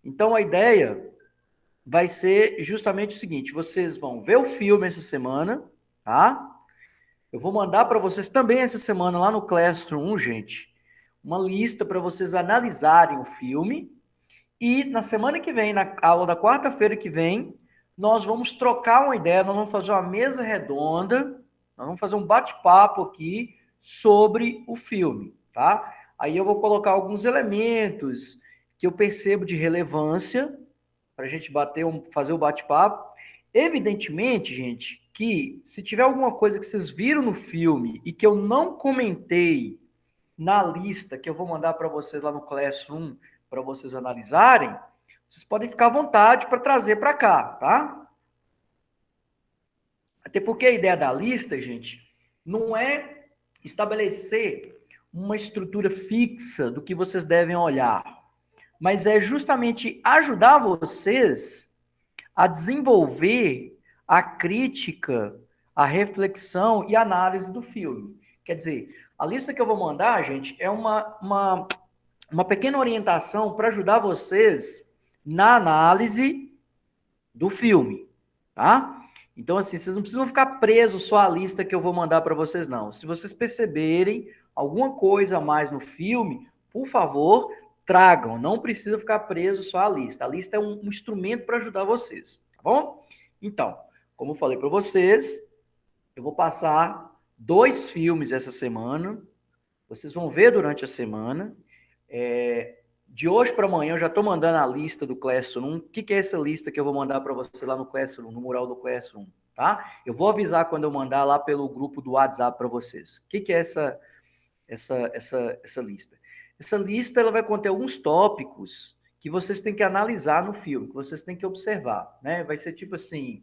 Então, a ideia vai ser justamente o seguinte, vocês vão ver o filme essa semana, tá? Eu vou mandar para vocês também essa semana lá no Classroom, gente, uma lista para vocês analisarem o filme. E na semana que vem, na aula da quarta-feira que vem, nós vamos trocar uma ideia, nós vamos fazer uma mesa redonda, nós vamos fazer um bate-papo aqui sobre o filme, tá? Aí eu vou colocar alguns elementos que eu percebo de relevância para a gente fazer o bate-papo. Evidentemente, gente, que se tiver alguma coisa que vocês viram no filme e que eu não comentei na lista que eu vou mandar para vocês lá no Classroom, para vocês analisarem, vocês podem ficar à vontade para trazer para cá, tá? Até porque a ideia da lista, gente, não é estabelecer uma estrutura fixa do que vocês devem olhar, mas é justamente ajudar vocês a desenvolver a crítica, a reflexão e análise do filme. Quer dizer, a lista que eu vou mandar, gente, é uma pequena orientação para ajudar vocês na análise do filme, tá? Então, assim, vocês não precisam ficar presos só à lista que eu vou mandar para vocês, não. Se vocês perceberem alguma coisa a mais no filme, por favor, tragam. Não precisa ficar preso só à lista. A lista é um instrumento para ajudar vocês, tá bom? Então, como eu falei para vocês, eu vou passar 2 filmes essa semana. Vocês vão ver durante a semana. De hoje para amanhã eu já estou mandando a lista do Classroom. O que é essa lista que eu vou mandar para você lá no Classroom, no mural do Classroom, tá? Eu vou avisar quando eu mandar lá pelo grupo do WhatsApp para vocês. O que é essa lista? Essa lista ela vai conter alguns tópicos que vocês têm que analisar no filme, que vocês têm que observar, né? Vai ser tipo assim,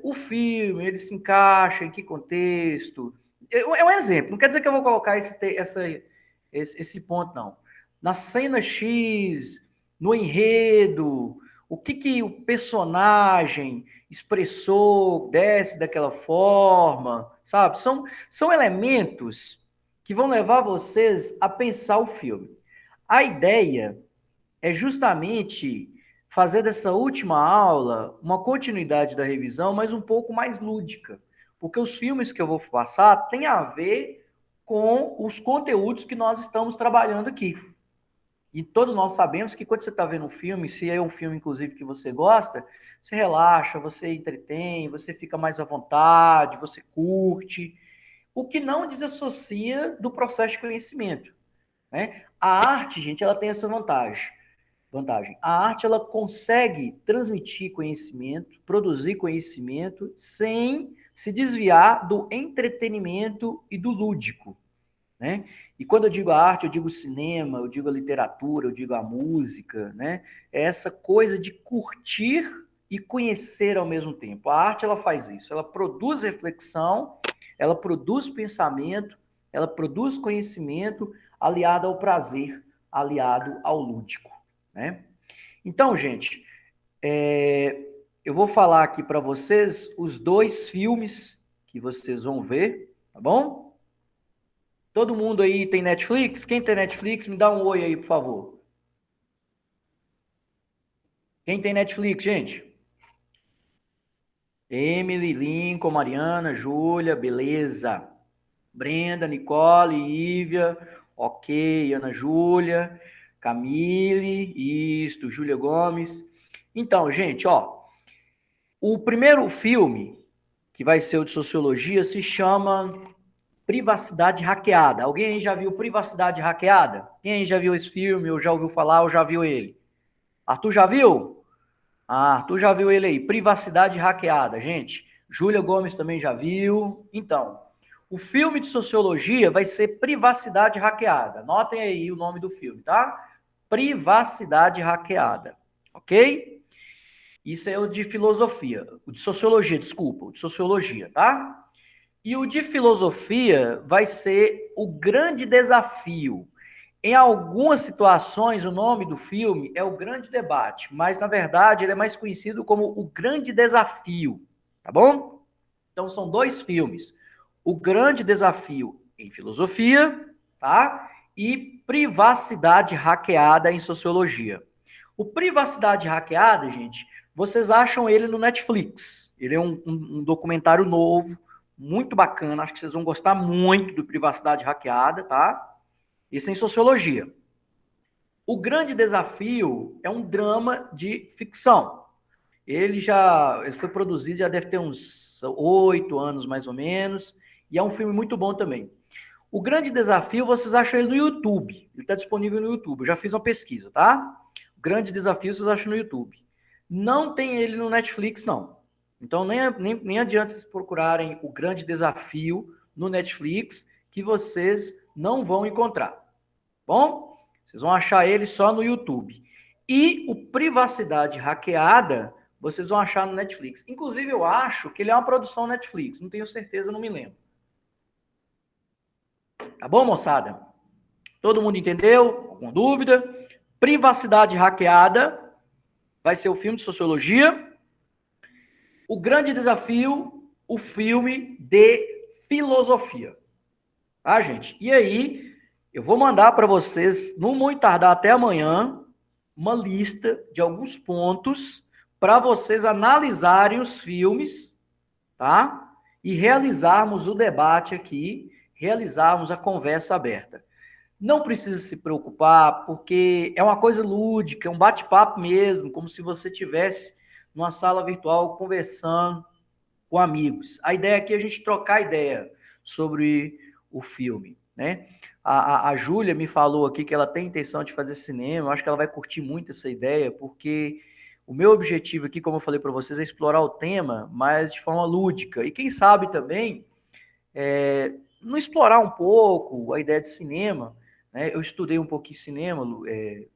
o filme, ele se encaixa em que contexto? É um exemplo, não quer dizer que eu vou colocar esse ponto, não. Na cena X, no enredo, o que o personagem expressou, desce daquela forma, sabe? São elementos que vão levar vocês a pensar o filme. A ideia é justamente fazer dessa última aula uma continuidade da revisão, mas um pouco mais lúdica, porque os filmes que eu vou passar têm a ver com os conteúdos que nós estamos trabalhando aqui. E todos nós sabemos que quando você está vendo um filme, se é um filme, inclusive, que você gosta, você relaxa, você entretém, você fica mais à vontade, você curte, o que não desassocia do processo de conhecimento, né? A arte, gente, ela tem essa vantagem. A arte, ela consegue transmitir conhecimento, produzir conhecimento, sem se desviar do entretenimento e do lúdico, né? E quando eu digo a arte, eu digo o cinema, eu digo a literatura, eu digo a música, né? É essa coisa de curtir e conhecer ao mesmo tempo. A arte, ela faz isso, ela produz reflexão, ela produz pensamento, ela produz conhecimento aliado ao prazer, aliado ao lúdico, né? Então, gente, eu vou falar aqui para vocês os 2 filmes que vocês vão ver, tá bom? Todo mundo aí tem Netflix? Quem tem Netflix, me dá um oi aí, por favor. Quem tem Netflix, gente? Emily, Lincoln, Mariana, Júlia, beleza. Brenda, Nicole, Ívia, ok, Ana Júlia, Camille, isto, Júlia Gomes. Então, gente, ó, o primeiro filme, que vai ser o de sociologia, se chama Privacidade Hackeada. Alguém aí já viu Privacidade Hackeada? Quem aí já viu esse filme, ou já ouviu falar, ou já viu ele? Arthur já viu? Ah, Arthur já viu ele aí. Privacidade Hackeada, gente. Júlia Gomes também já viu. Então, o filme de sociologia vai ser Privacidade Hackeada. Anotem aí o nome do filme, tá? Privacidade Hackeada. Ok? Isso é o de filosofia. O de sociologia, desculpa. O de sociologia, tá? E o de filosofia vai ser O Grande Desafio. Em algumas situações, o nome do filme é O Grande Debate, mas na verdade ele é mais conhecido como O Grande Desafio, tá bom? Então são 2 filmes. O Grande Desafio em filosofia, tá? E Privacidade Hackeada em sociologia. O Privacidade Hackeada, gente, vocês acham ele no Netflix. Ele é um documentário novo, muito bacana. Acho que vocês vão gostar muito do Privacidade Hackeada, tá? Isso em sociologia. O Grande Desafio é um drama de ficção. Ele foi produzido, já deve ter uns 8 anos mais ou menos, e é um filme muito bom também. O Grande Desafio, vocês acham ele no YouTube. Ele está disponível no YouTube. Eu já fiz uma pesquisa, tá? O Grande Desafio vocês acham no YouTube. Não tem ele no Netflix, não. Então, nem adianta vocês procurarem o Grande Desafio no Netflix, que vocês não vão encontrar. Bom? Vocês vão achar ele só no YouTube. E o Privacidade Hackeada, vocês vão achar no Netflix. Inclusive, eu acho que ele é uma produção Netflix. Não tenho certeza, não me lembro. Tá bom, moçada? Todo mundo entendeu? Alguma dúvida? Privacidade Hackeada vai ser o filme de sociologia. O Grande Desafio, o filme de filosofia. Tá, gente? E aí, eu vou mandar para vocês, não muito tardar até amanhã, uma lista de alguns pontos para vocês analisarem os filmes, tá? E realizarmos o debate aqui, realizarmos a conversa aberta. Não precisa se preocupar, porque é uma coisa lúdica, é um bate-papo mesmo, como se você tivesse numa sala virtual conversando com amigos. A ideia aqui é a gente trocar ideia sobre o filme, né? A Júlia me falou aqui que ela tem intenção de fazer cinema, eu acho que ela vai curtir muito essa ideia, porque o meu objetivo aqui, como eu falei para vocês, é explorar o tema, mas de forma lúdica. E quem sabe também, não explorar um pouco a ideia de cinema, né? Eu estudei um pouquinho cinema,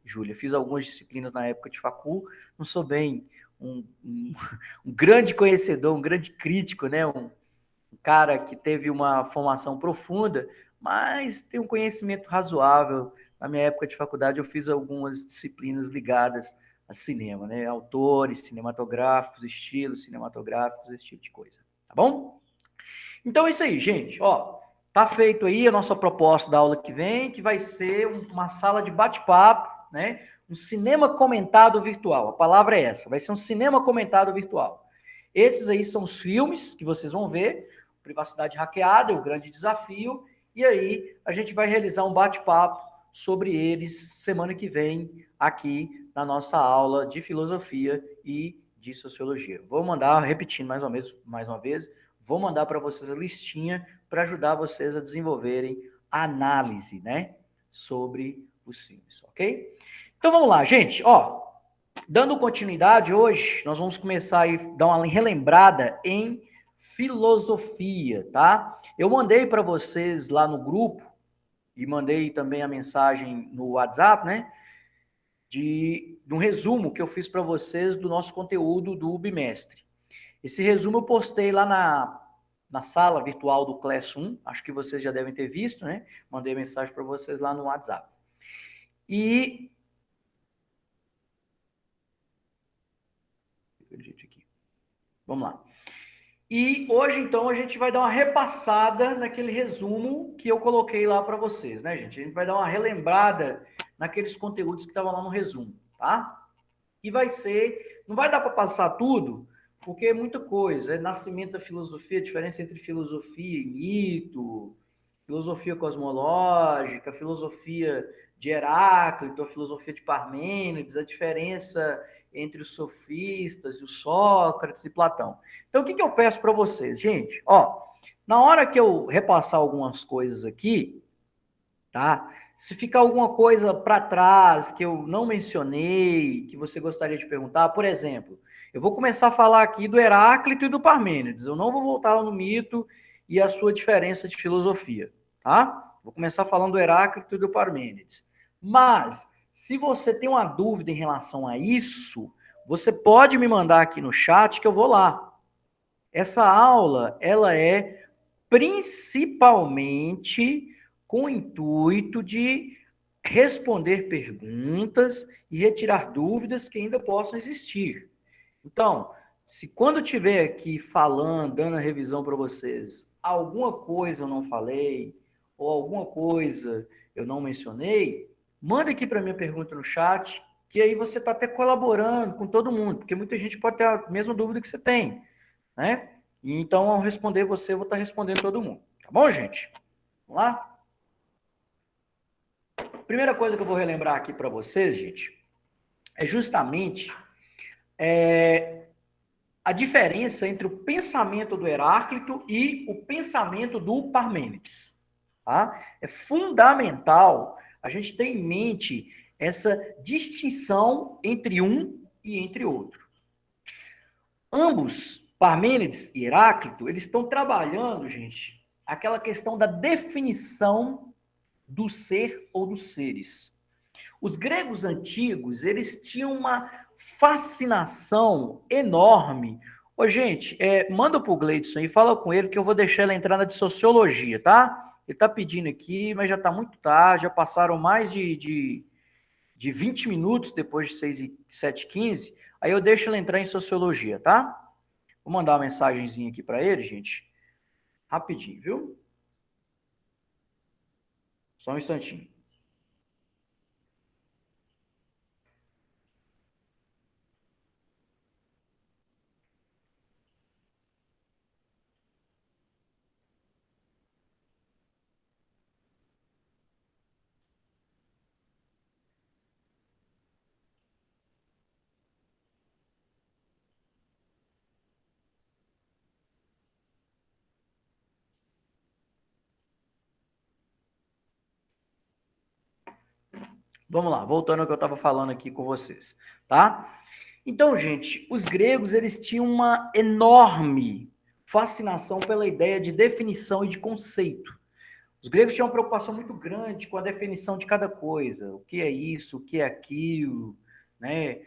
Júlia, fiz algumas disciplinas na época de facul, não sou bem um grande conhecedor, um grande crítico, né? Um cara que teve uma formação profunda, mas tem um conhecimento razoável. Na minha época de faculdade, eu fiz algumas disciplinas ligadas a cinema, né? Autores cinematográficos, estilos cinematográficos, esse tipo de coisa. Tá bom? Então é isso aí, gente. Ó, tá feito aí a nossa proposta da aula que vem, que vai ser uma sala de bate-papo, né? Um cinema comentado virtual. A palavra é essa, vai ser um cinema comentado virtual. Esses aí são os filmes que vocês vão ver, Privacidade Hackeada, O Grande Desafio, e aí a gente vai realizar um bate-papo sobre eles semana que vem aqui na nossa aula de filosofia e de sociologia. Vou mandar, repetindo mais uma vez, vou mandar para vocês a listinha para ajudar vocês a desenvolverem a análise, né, sobre os filmes, ok? Então vamos lá, gente, ó, dando continuidade hoje, nós vamos começar a dar uma relembrada em filosofia, tá? Eu mandei para vocês lá no grupo e mandei também a mensagem no WhatsApp, né, de um resumo que eu fiz para vocês do nosso conteúdo do bimestre. Esse resumo eu postei lá na sala virtual do Classroom, acho que vocês já devem ter visto, né? Mandei mensagem para vocês lá no WhatsApp. E vamos lá. E hoje, então, a gente vai dar uma repassada naquele resumo que eu coloquei lá para vocês, né, gente? A gente vai dar uma relembrada naqueles conteúdos que estavam lá no resumo, tá? E vai ser, não vai dar para passar tudo, porque é muita coisa. É nascimento da filosofia, diferença entre filosofia e mito, filosofia cosmológica, filosofia de Heráclito, a filosofia de Parmênides, a diferença entre os sofistas e os Sócrates e Platão. Então, o que eu peço para vocês? Gente, ó, na hora que eu repassar algumas coisas aqui, tá? Se ficar alguma coisa para trás que eu não mencionei, que você gostaria de perguntar, por exemplo, eu vou começar a falar aqui do Heráclito e do Parmênides. Eu não vou voltar lá no mito e a sua diferença de filosofia, tá? Vou começar falando do Heráclito e do Parmênides. Mas, se você tem uma dúvida em relação a isso, você pode me mandar aqui no chat que eu vou lá. Essa aula, ela é principalmente com o intuito de responder perguntas e retirar dúvidas que ainda possam existir. Então, se quando eu estiver aqui falando, dando a revisão para vocês, alguma coisa eu não falei, ou alguma coisa eu não mencionei, manda aqui para minha pergunta no chat, que aí você está até colaborando com todo mundo, porque muita gente pode ter a mesma dúvida que você tem, né? E então, ao responder você, eu vou estar respondendo todo mundo. Tá bom, gente? Vamos lá? Primeira coisa que eu vou relembrar aqui para vocês, gente, é justamente a diferença entre o pensamento do Heráclito e o pensamento do Parmênides. Tá? É fundamental a gente ter em mente essa distinção entre um e entre outro. Ambos, Parmênides e Heráclito, eles estão trabalhando, gente, aquela questão da definição do ser ou dos seres. Os gregos antigos, eles tinham uma fascinação enorme. Ô, gente, manda pro Gleidson aí, fala com ele que eu vou deixar ele entrar na de sociologia, tá? Ele tá pedindo aqui, mas já tá muito tarde, já passaram mais de 20 minutos depois de 6 e 7h15, aí eu deixo ele entrar em sociologia, tá? Vou mandar uma mensagenzinha aqui para ele, gente, rapidinho, viu? Só um instantinho. Vamos lá, voltando ao que eu estava falando aqui com vocês, tá? Então, gente, os gregos, eles tinham uma enorme fascinação pela ideia de definição e de conceito. Os gregos tinham uma preocupação muito grande com a definição de cada coisa. O que é isso, o que é aquilo, né?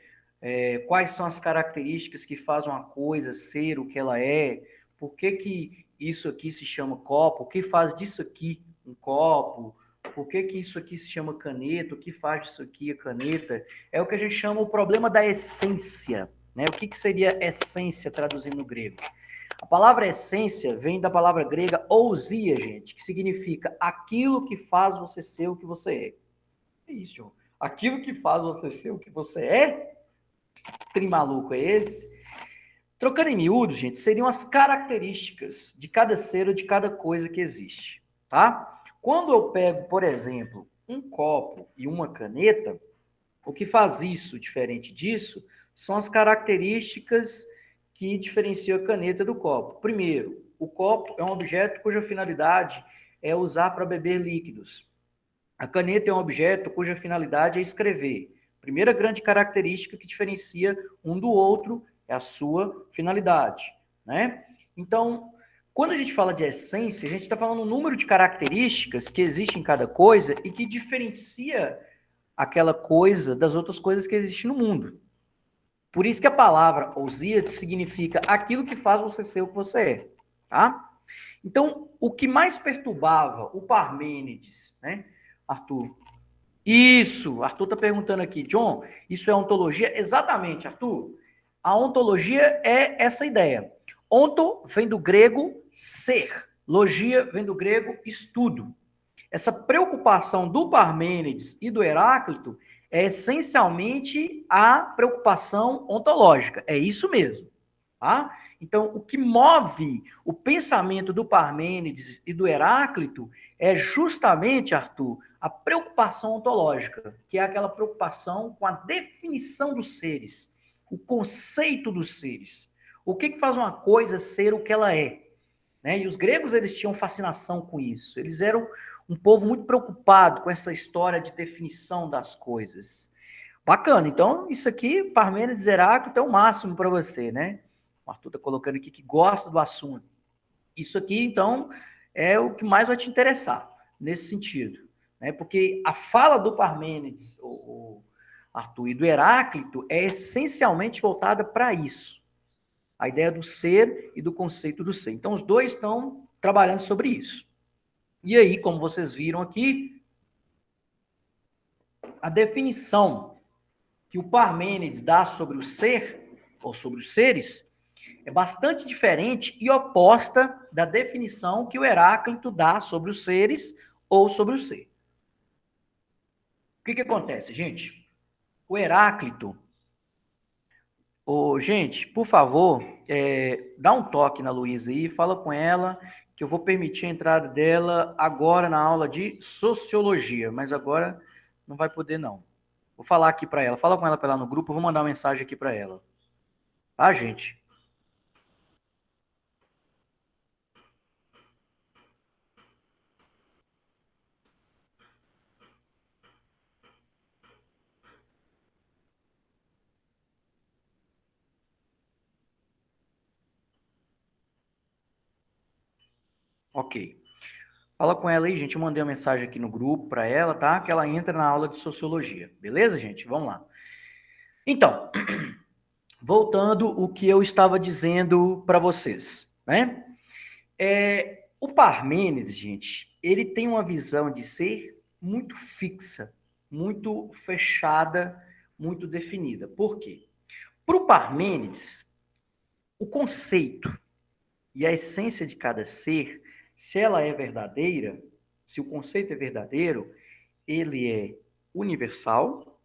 Quais são as características que fazem uma coisa ser o que ela é? Por que que isso aqui se chama copo? O que faz disso aqui um copo? Por que que isso aqui se chama caneta? O que faz disso aqui a caneta? É o que a gente chama o problema da essência, né? O que que seria essência traduzindo no grego? A palavra essência vem da palavra grega ousia, gente, que significa aquilo que faz você ser o que você é. É isso, João. Aquilo que faz você ser o que você é? Trem maluco é esse? Trocando em miúdos, gente, seriam as características de cada ser ou de cada coisa que existe, tá? Quando eu pego, por exemplo, um copo e uma caneta, o que faz isso diferente disso são as características que diferenciam a caneta do copo. Primeiro, o copo é um objeto cuja finalidade é usar para beber líquidos. A caneta é um objeto cuja finalidade é escrever. Primeira grande característica que diferencia um do outro é a sua finalidade, né? Então, quando a gente fala de essência, a gente está falando o número de características que existem em cada coisa e que diferencia aquela coisa das outras coisas que existem no mundo. Por isso que a palavra ousia significa aquilo que faz você ser o que você é, tá? Então, o que mais perturbava o Parmênides, né, Arthur? Isso, Arthur está perguntando aqui, John, isso é ontologia? Exatamente, Arthur. A ontologia é essa ideia. Onto vem do grego ser, logia vem do grego estudo. Essa preocupação do Parmênides e do Heráclito é essencialmente a preocupação ontológica. É isso mesmo. Tá? Então, o que move o pensamento do Parmênides e do Heráclito é justamente, Arthur, a preocupação ontológica, que é aquela preocupação com a definição dos seres, o conceito dos seres. O que faz uma coisa ser o que ela é? Né? E os gregos, eles tinham fascinação com isso. Eles eram um povo muito preocupado com essa história de definição das coisas. Bacana. Então, isso aqui, Parmênides e Heráclito, é o máximo para você, né? O Arthur está colocando aqui que gosta do assunto. Isso aqui, então, é o que mais vai te interessar nesse sentido. Né? Porque a fala do Parmênides, o Arthur, e do Heráclito é essencialmente voltada para isso. A ideia do ser e do conceito do ser. Então, os dois estão trabalhando sobre isso. E aí, como vocês viram aqui, a definição que o Parmênides dá sobre o ser, ou sobre os seres, é bastante diferente e oposta da definição que o Heráclito dá sobre os seres ou sobre o ser. O que acontece, gente? O Heráclito, gente, por favor, dá um toque na Luísa aí, fala com ela que eu vou permitir a entrada dela agora na aula de Sociologia, mas agora não vai poder não. Vou falar aqui para ela, fala com ela para lá no grupo, eu vou mandar uma mensagem aqui para ela. Tá, gente? Ok. Fala com ela aí, gente. Eu mandei uma mensagem aqui no grupo para ela, tá? Que ela entra na aula de sociologia. Beleza, gente? Vamos lá. Então, voltando o que eu estava dizendo para vocês, né? O Parmênides, gente, ele tem uma visão de ser muito fixa, muito fechada, muito definida. Por quê? Para o Parmênides, o conceito e a essência de cada ser, se ela é verdadeira, se o conceito é verdadeiro, ele é universal,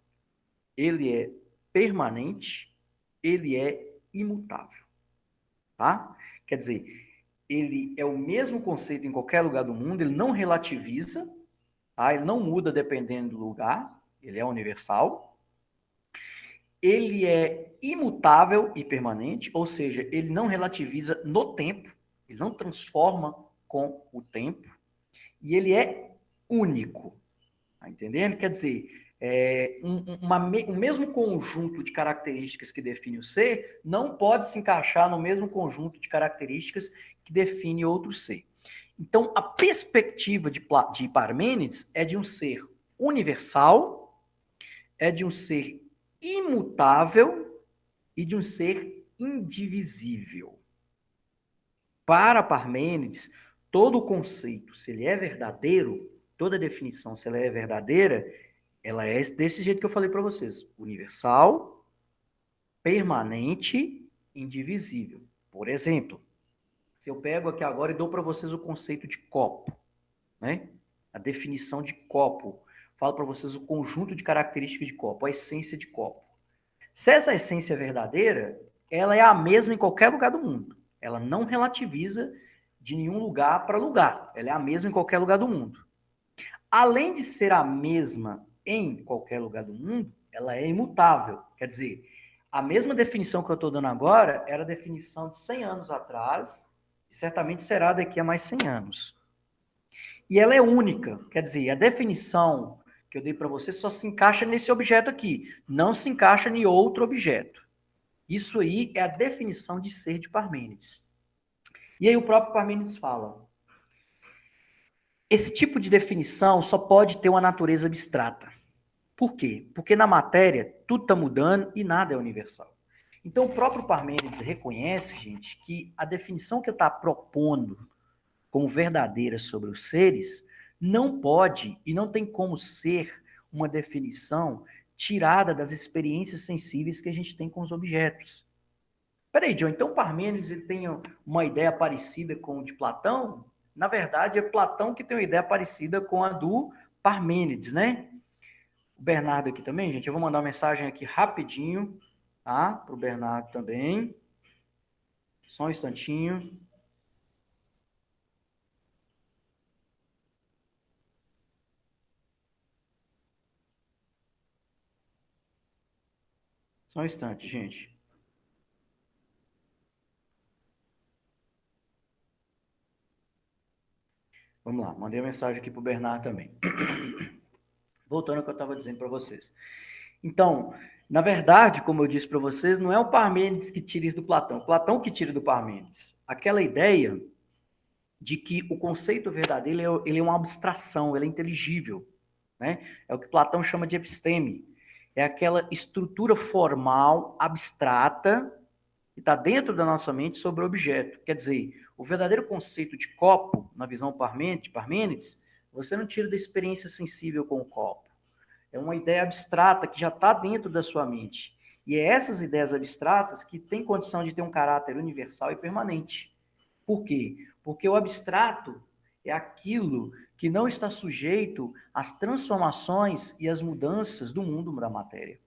ele é permanente, ele é imutável, tá? Quer dizer, ele é o mesmo conceito em qualquer lugar do mundo, ele não relativiza, tá? Ele não muda dependendo do lugar, ele é universal. Ele é imutável e permanente, ou seja, ele não relativiza no tempo, ele não transforma com o tempo, e ele é único. Tá entendendo? Quer dizer, o mesmo conjunto de características que define o ser não pode se encaixar no mesmo conjunto de características que define outro ser. Então, a perspectiva de Parmênides é de um ser universal, é de um ser imutável e de um ser indivisível. Para Parmênides, todo o conceito, se ele é verdadeiro, toda definição, se ela é verdadeira, ela é desse jeito que eu falei para vocês: universal, permanente, indivisível. Por exemplo, se eu pego aqui agora e dou para vocês o conceito de copo, né? A definição de copo. Falo para vocês o conjunto de características de copo, a essência de copo. Se essa essência é verdadeira, ela é a mesma em qualquer lugar do mundo. Ela não relativiza de nenhum lugar para lugar. Ela é a mesma em qualquer lugar do mundo. Além de ser a mesma em qualquer lugar do mundo, ela é imutável. Quer dizer, a mesma definição que eu estou dando agora era a definição de 100 anos atrás e certamente será daqui a mais 100 anos. E ela é única. Quer dizer, a definição que eu dei para você só se encaixa nesse objeto aqui, não se encaixa em outro objeto. Isso aí é a definição de ser de Parmênides. E aí o próprio Parmênides fala: esse tipo de definição só pode ter uma natureza abstrata. Por quê? Porque na matéria tudo está mudando e nada é universal. Então o próprio Parmênides reconhece, gente, que a definição que ele está propondo como verdadeira sobre os seres não pode e não tem como ser uma definição tirada das experiências sensíveis que a gente tem com os objetos. Peraí, John, então Parmênides ele tem uma ideia parecida com o de Platão? Na verdade, é Platão que tem uma ideia parecida com a do Parmênides, né? O Bernardo aqui também, gente, eu vou mandar uma mensagem aqui rapidinho, tá? Para o Bernardo também. Só um instantinho. Só um instante, gente. Vamos lá, mandei uma mensagem aqui para o Bernardo também. Voltando ao que eu estava dizendo para vocês. Então, na verdade, como eu disse para vocês, não é o Parmênides que tira isso do Platão, Platão que tira do Parmênides. Aquela ideia de que o conceito verdadeiro ele é uma abstração, ele é inteligível, né? É o que Platão chama de episteme. É aquela estrutura formal, abstrata, que está dentro da nossa mente sobre o objeto. Quer dizer, o verdadeiro conceito de copo, na visão Parmênides, você não tira da experiência sensível com o copo. É uma ideia abstrata que já está dentro da sua mente. E é essas ideias abstratas que têm condição de ter um caráter universal e permanente. Por quê? Porque o abstrato é aquilo que não está sujeito às transformações e às mudanças do mundo da matéria,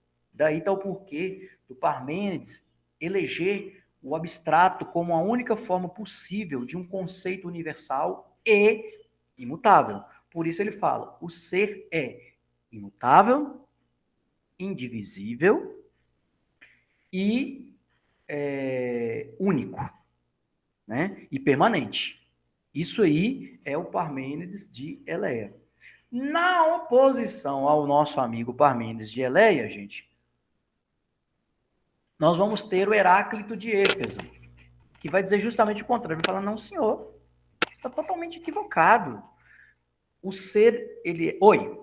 daí está o porquê do Parmênides eleger o abstrato como a única forma possível de um conceito universal e imutável. Por isso ele fala, o ser é imutável, indivisível e único, né? E permanente. Isso aí é o Parmênides de Eleia. Na oposição ao nosso amigo Parmênides de Eleia, gente, nós vamos ter o Heráclito de Éfeso, que vai dizer justamente o contrário. Ele vai falar, não, senhor, está totalmente equivocado. O ser, ele é... Oi?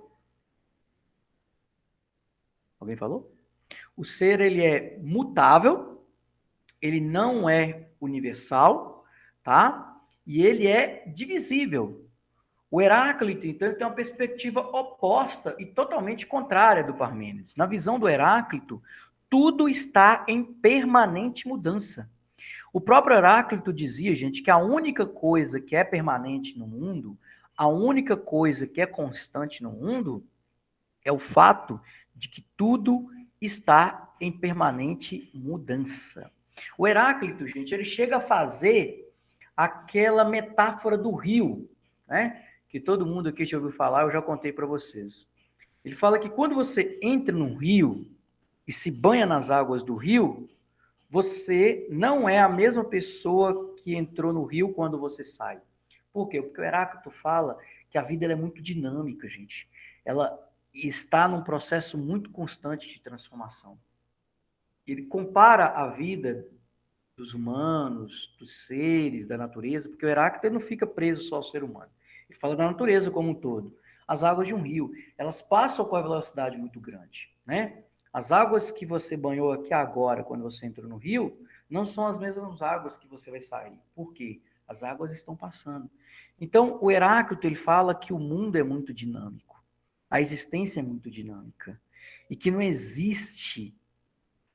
Alguém falou? O ser, ele é mutável, ele não é universal, tá? E ele é divisível. O Heráclito, então, ele tem uma perspectiva oposta e totalmente contrária do Parmênides. Na visão do Heráclito, tudo está em permanente mudança. O próprio Heráclito dizia, gente, que a única coisa que é permanente no mundo, a única coisa que é constante no mundo, é o fato de que tudo está em permanente mudança. O Heráclito, gente, ele chega a fazer aquela metáfora do rio, né? Que todo mundo aqui já ouviu falar, eu já contei para vocês. Ele fala que quando você entra no rio e se banha nas águas do rio, você não é a mesma pessoa que entrou no rio quando você sai. Por quê? Porque o Heráclito fala que a vida ela é muito dinâmica, gente. Ela está num processo muito constante de transformação. Ele compara a vida dos humanos, dos seres, da natureza, porque o Heráclito ele não fica preso só ao ser humano. Ele fala da natureza como um todo. As águas de um rio, elas passam com a velocidade muito grande, né? As águas que você banhou aqui agora, quando você entrou no rio, não são as mesmas águas que você vai sair. Por quê? As águas estão passando. Então, o Heráclito, ele fala que o mundo é muito dinâmico. A existência é muito dinâmica. E que não existe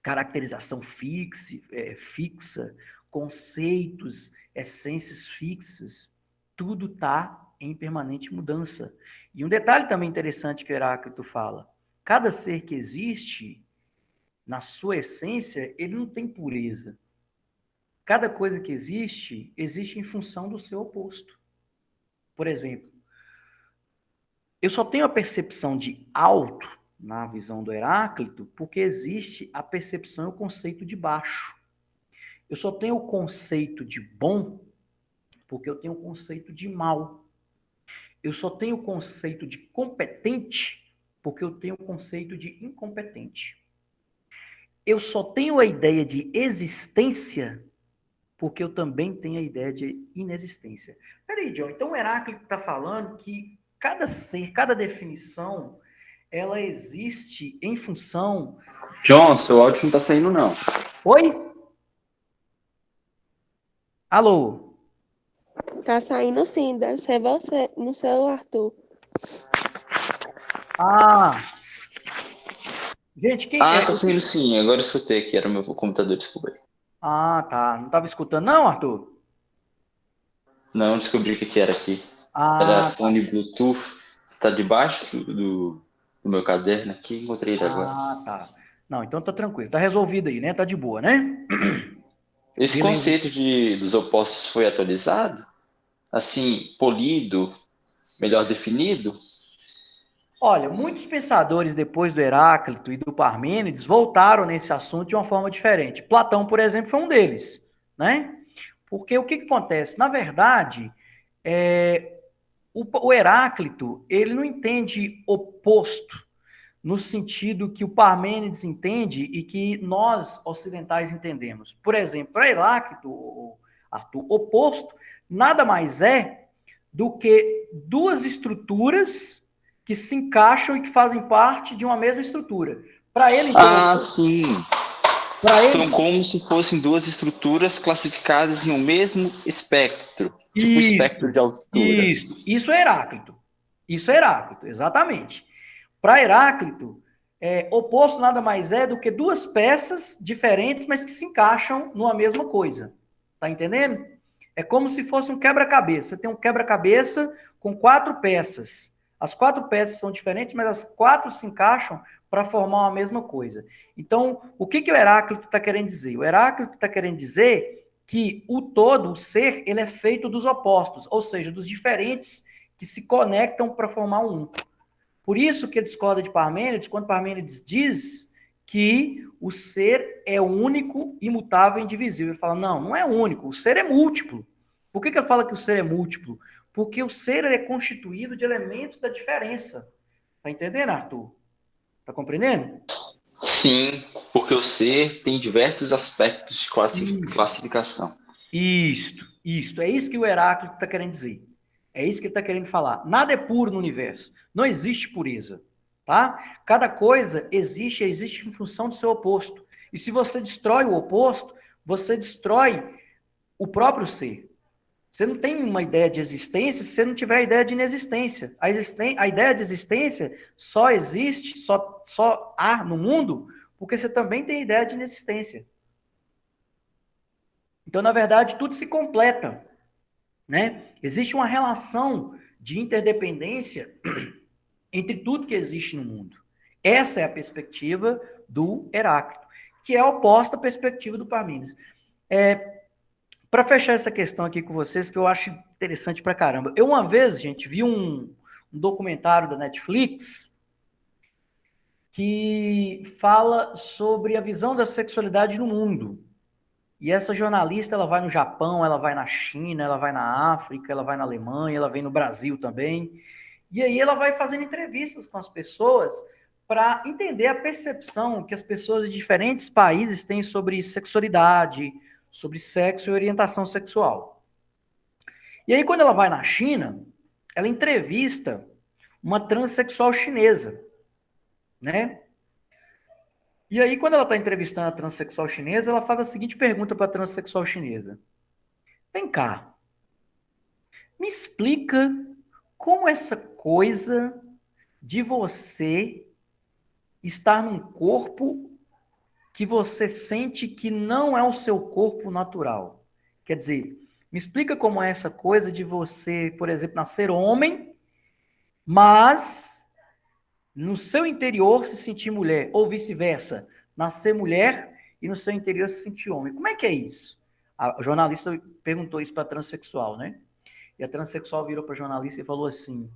caracterização fixa, conceitos, essências fixas, tudo está em permanente mudança. E um detalhe também interessante que o Heráclito fala, cada ser que existe, na sua essência, ele não tem pureza. Cada coisa que existe, existe em função do seu oposto. Por exemplo, eu só tenho a percepção de alto na visão do Heráclito porque existe a percepção e o conceito de baixo. Eu só tenho o conceito de bom porque eu tenho o conceito de mal. Eu só tenho o conceito de competente porque eu tenho o conceito de incompetente. Eu só tenho a ideia de existência porque eu também tenho a ideia de inexistência. Peraí, John, então o Heráclito está falando que cada ser, cada definição, ela existe em função... John, seu áudio não tá saindo, não. Oi? Alô? Tá saindo sim, deve ser você, no seu Arthur. Ah, gente, quem Ah, é? tá saindo sim. Agora eu escutei aqui, era o meu computador, desculpa aí. Ah, tá. Não estava escutando, não, Arthur? Não, descobri o que era aqui. Era Ah, tá. fone Bluetooth. Tá debaixo do meu caderno aqui, encontrei ele agora. Ah, tá. Não, então tá tranquilo. Tá resolvido aí, né? Tá de boa, né? Esse Beleza. conceito dos opostos foi atualizado? Assim, polido, melhor definido? Olha, muitos pensadores depois do Heráclito e do Parmênides voltaram nesse assunto de uma forma diferente. Platão, por exemplo, foi um deles, né? Porque o que acontece? Na verdade, o Heráclito, ele não entende oposto no sentido que o Parmênides entende e que nós ocidentais entendemos. Por exemplo, para Heráclito, Arthur, oposto nada mais é do que duas estruturas que se encaixam e que fazem parte de uma mesma estrutura. Para ele, então, Ah, sim. para São ele, como se fossem duas estruturas classificadas em um mesmo espectro. Tipo espectro de altura. isso é Heráclito. Isso é Heráclito, exatamente. Para Heráclito, oposto nada mais é do que duas peças diferentes, mas que se encaixam numa mesma coisa. Tá entendendo? É como se fosse um quebra-cabeça. Você tem um quebra-cabeça com quatro peças. As quatro peças são diferentes, mas as quatro se encaixam para formar uma mesma coisa. Então, o que o Heráclito está querendo dizer? O Heráclito está querendo dizer que o todo, o ser, ele é feito dos opostos, ou seja, dos diferentes que se conectam para formar um. Por isso que ele discorda de Parmênides, quando Parmênides diz que o ser é único, imutável e indivisível. Ele fala, não é único, o ser é múltiplo. Por que ele fala que o ser é múltiplo? Porque o ser é constituído de elementos da diferença. Tá entendendo, Arthur? Tá compreendendo? Sim, porque o ser tem diversos aspectos de classificação. Isto. É isso que o Heráclito está querendo dizer. É isso que ele está querendo falar. Nada é puro no universo. Não existe pureza. Tá? Cada coisa existe em função do seu oposto. E se você destrói o oposto, você destrói o próprio ser. Você não tem uma ideia de existência se você não tiver a ideia de inexistência. A ideia de existência só existe, só há no mundo, porque você também tem a ideia de inexistência. Então, na verdade, tudo se completa, né? Existe uma relação de interdependência entre tudo que existe no mundo. Essa é a perspectiva do Heráclito, que é oposta à perspectiva do Parmênides. Para fechar essa questão aqui com vocês, que eu acho interessante pra caramba. Eu uma vez, gente, vi um documentário da Netflix que fala sobre a visão da sexualidade no mundo. E essa jornalista, ela vai no Japão, ela vai na China, ela vai na África, ela vai na Alemanha, ela vem no Brasil também. E aí ela vai fazendo entrevistas com as pessoas para entender a percepção que as pessoas de diferentes países têm sobre sexualidade, sobre sexo e orientação sexual. E aí, quando ela vai na China, ela entrevista uma transexual chinesa, né? E aí, quando ela está entrevistando a transexual chinesa, ela faz a seguinte pergunta para a transexual chinesa. Vem cá, me explica como essa coisa de você estar num corpo que você sente que não é o seu corpo natural. Quer dizer, me explica como é essa coisa de você, por exemplo, nascer homem, mas no seu interior se sentir mulher, ou vice-versa, nascer mulher e no seu interior se sentir homem. Como é que é isso? A jornalista perguntou isso para a transexual, né? E a transexual virou para a jornalista e falou assim,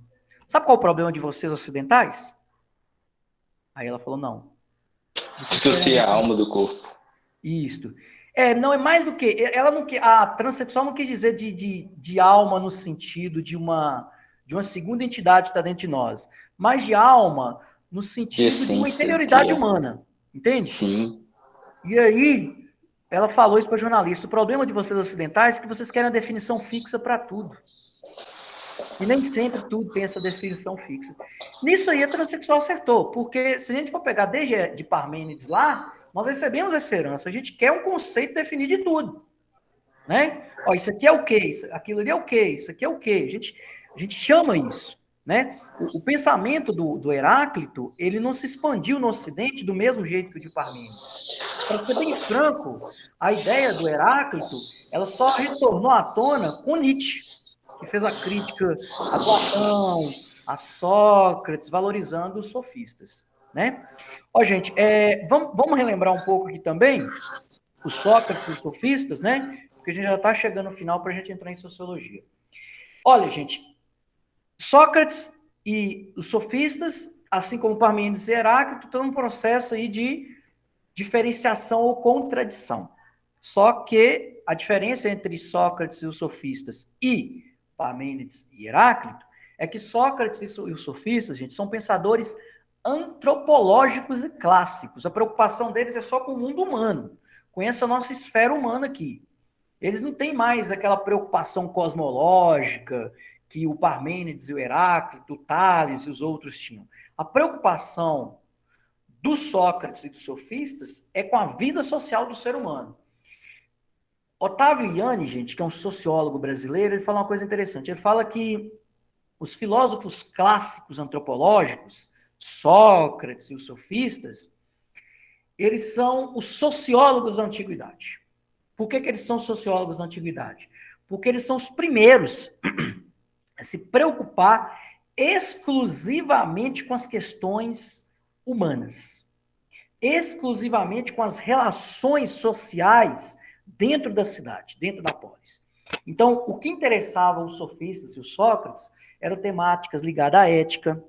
sabe qual é o problema de vocês ocidentais? Aí ela falou, não. Dissociar a alma do corpo. Isto. Não é mais do que. Ela não, a transexual não quis dizer de alma no sentido de uma segunda entidade que está dentro de nós, mas de alma no sentido de uma interioridade humana. Entende? Sim. E aí, ela falou isso para o jornalista. O problema de vocês ocidentais é que vocês querem a definição fixa para tudo. E nem sempre tudo tem essa definição fixa. Nisso aí, a transexual acertou, porque se a gente for pegar desde de Parmênides lá, nós recebemos essa herança. A gente quer um conceito definido de tudo. Né? Ó, isso aqui é o quê? Aquilo ali é o quê? Isso aqui é o quê? A gente chama isso. Né? O pensamento do Heráclito, ele não se expandiu no Ocidente do mesmo jeito que o de Parmênides. Para ser bem franco, a ideia do Heráclito, ela só retornou à tona com Nietzsche, que fez a crítica a Platão, a Sócrates, valorizando os sofistas. Né? Ó, gente, vamos relembrar um pouco aqui também os Sócrates e os sofistas, né? Porque a gente já está chegando no final para a gente entrar em sociologia. Olha, gente, Sócrates e os sofistas, assim como Parmênides e Heráclito, estão num processo aí de diferenciação ou contradição. Só que a diferença entre Sócrates e os sofistas e Parmênides e Heráclito é que Sócrates e os sofistas, gente, são pensadores antropológicos e clássicos. A preocupação deles é só com o mundo humano, com essa nossa esfera humana aqui. Eles não têm mais aquela preocupação cosmológica que o Parmênides e o Heráclito, o Tales e os outros tinham. A preocupação dos Sócrates e dos sofistas é com a vida social do ser humano. Otávio Yanni, gente, que é um sociólogo brasileiro, ele fala uma coisa interessante. Ele fala que os filósofos clássicos antropológicos, Sócrates e os sofistas, eles são os sociólogos da antiguidade. Por que eles são sociólogos da antiguidade? Porque eles são os primeiros a se preocupar exclusivamente com as questões humanas, exclusivamente com as relações sociais dentro da cidade, dentro da polis. Então, o que interessava os sofistas e os Sócrates eram temáticas ligadas à ética,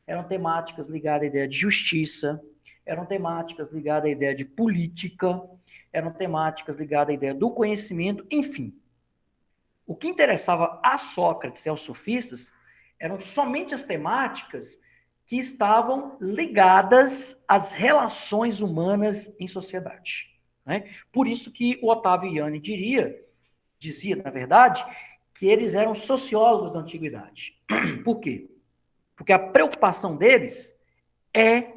eram temáticas ligadas à ideia de justiça, eram temáticas ligadas à ideia de política, eram temáticas ligadas à ideia do conhecimento, enfim. O que interessava a Sócrates e aos sofistas eram somente as temáticas que estavam ligadas às relações humanas em sociedade. Né? Por isso que o Otávio Ianni dizia, na verdade, que eles eram sociólogos da antiguidade. Por quê? Porque a preocupação deles é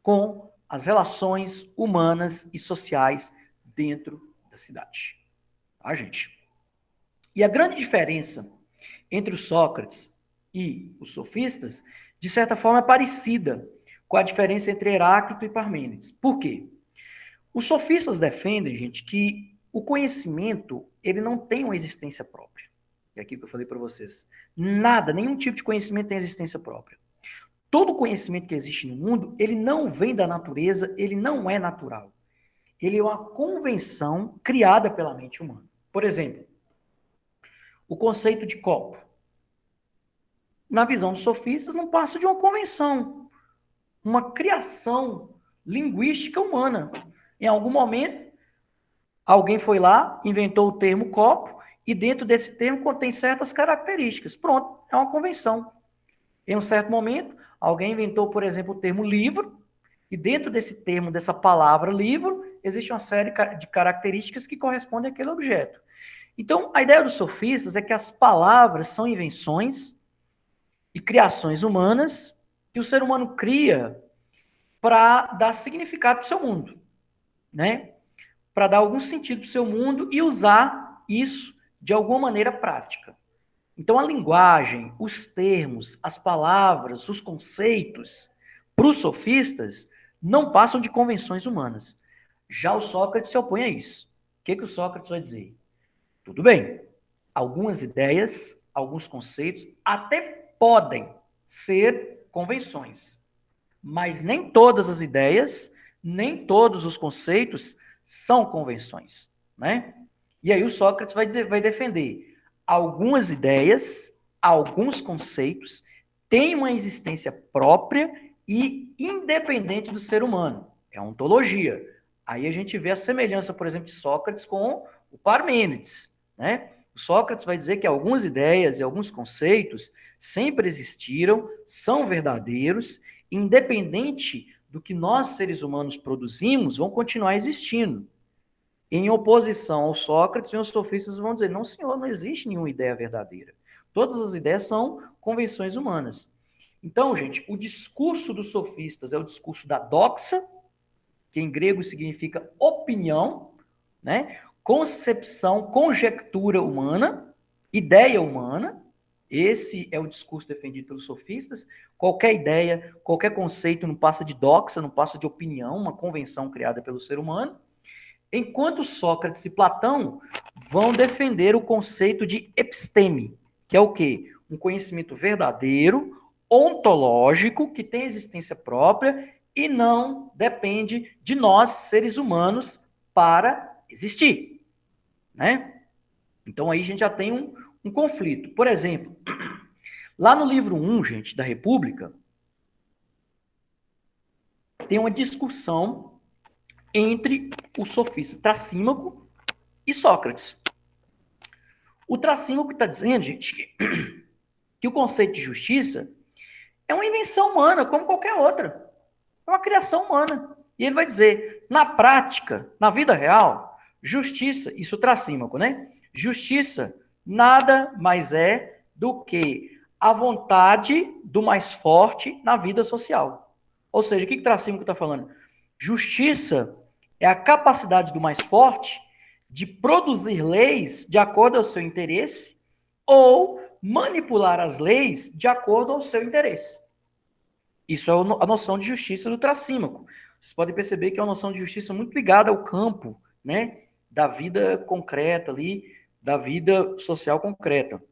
com as relações humanas e sociais dentro da cidade. Tá, gente? E a grande diferença entre os Sócrates e os sofistas, de certa forma, é parecida com a diferença entre Heráclito e Parmênides. Por quê? Os sofistas defendem, gente, que o conhecimento ele não tem uma existência própria. É aquilo que eu falei para vocês. Nada, nenhum tipo de conhecimento tem existência própria. Todo conhecimento que existe no mundo, ele não vem da natureza, ele não é natural. Ele é uma convenção criada pela mente humana. Por exemplo, o conceito de copo. Na visão dos sofistas, não passa de uma convenção, uma criação linguística humana. Em algum momento, alguém foi lá, inventou o termo copo, e dentro desse termo contém certas características. Pronto, é uma convenção. Em um certo momento, alguém inventou, por exemplo, o termo livro, e dentro desse termo, dessa palavra livro, existe uma série de características que correspondem àquele objeto. Então, a ideia dos sofistas é que as palavras são invenções e criações humanas que o ser humano cria para dar significado para o seu mundo, né? Para dar algum sentido para o seu mundo e usar isso de alguma maneira prática. Então, a linguagem, os termos, as palavras, os conceitos, para os sofistas, não passam de convenções humanas. Já o Sócrates se opõe a isso. O que o Sócrates vai dizer? Tudo bem, algumas ideias, alguns conceitos até podem ser convenções, mas nem todas as ideias, nem todos os conceitos são convenções, né? E aí o Sócrates vai defender algumas ideias, alguns conceitos têm uma existência própria e independente do ser humano. É ontologia. Aí a gente vê a semelhança, por exemplo, de Sócrates com o Parmênides, né? O Sócrates vai dizer que algumas ideias e alguns conceitos sempre existiram, são verdadeiros, independente do que nós, seres humanos, produzimos, vão continuar existindo. Em oposição ao Sócrates, os sofistas vão dizer, não, senhor, não existe nenhuma ideia verdadeira. Todas as ideias são convenções humanas. Então, gente, o discurso dos sofistas é o discurso da doxa, que em grego significa opinião, né? Concepção, conjectura humana, ideia humana. Esse é o discurso defendido pelos sofistas. Qualquer ideia, qualquer conceito não passa de doxa, não passa de opinião, uma convenção criada pelo ser humano. Enquanto Sócrates e Platão vão defender o conceito de episteme, que é o quê? Um conhecimento verdadeiro, ontológico, que tem existência própria e não depende de nós, seres humanos, para existir, né? Então aí a gente já tem um conflito. Por exemplo, lá no livro 1, gente, da República, tem uma discussão entre o sofista Trasímaco e Sócrates. O Trasímaco está dizendo, gente, que o conceito de justiça é uma invenção humana, como qualquer outra. É uma criação humana. E ele vai dizer, na prática, na vida real, justiça, isso Trasímaco, né? Justiça nada mais é do que a vontade do mais forte na vida social. Ou seja, o que Trasímaco está falando? Justiça é a capacidade do mais forte de produzir leis de acordo ao seu interesse ou manipular as leis de acordo ao seu interesse. Isso é a noção de justiça do Trasímaco. Vocês podem perceber que é uma noção de justiça muito ligada ao campo, né, da vida concreta ali, da vida social concreta.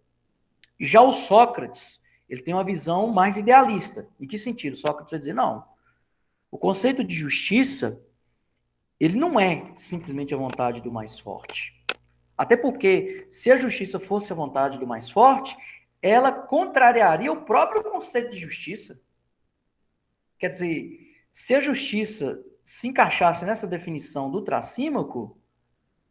Já o Sócrates, ele tem uma visão mais idealista. Em que sentido? Sócrates vai dizer, não, O conceito de justiça, ele não é simplesmente a vontade do mais forte. Até porque, se a justiça fosse a vontade do mais forte, ela contrariaria o próprio conceito de justiça. Quer dizer, se a justiça se encaixasse nessa definição do Trasímaco,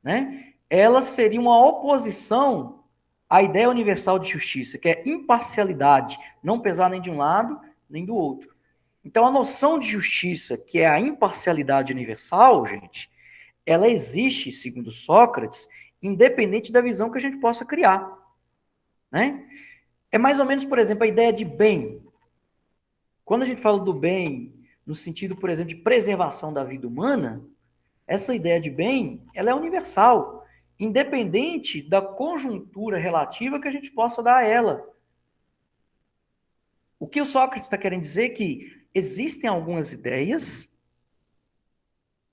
né, ela seria uma oposição à ideia universal de justiça, que é imparcialidade, não pesar nem de um lado nem do outro. Então, a noção de justiça, que é a imparcialidade universal, gente, ela existe, segundo Sócrates, independente da visão que a gente possa criar, né? É mais ou menos, por exemplo, a ideia de bem. Quando a gente fala do bem, no sentido, por exemplo, de preservação da vida humana, essa ideia de bem, ela é universal, independente da conjuntura relativa que a gente possa dar a ela. O que o Sócrates está querendo dizer é que existem algumas ideias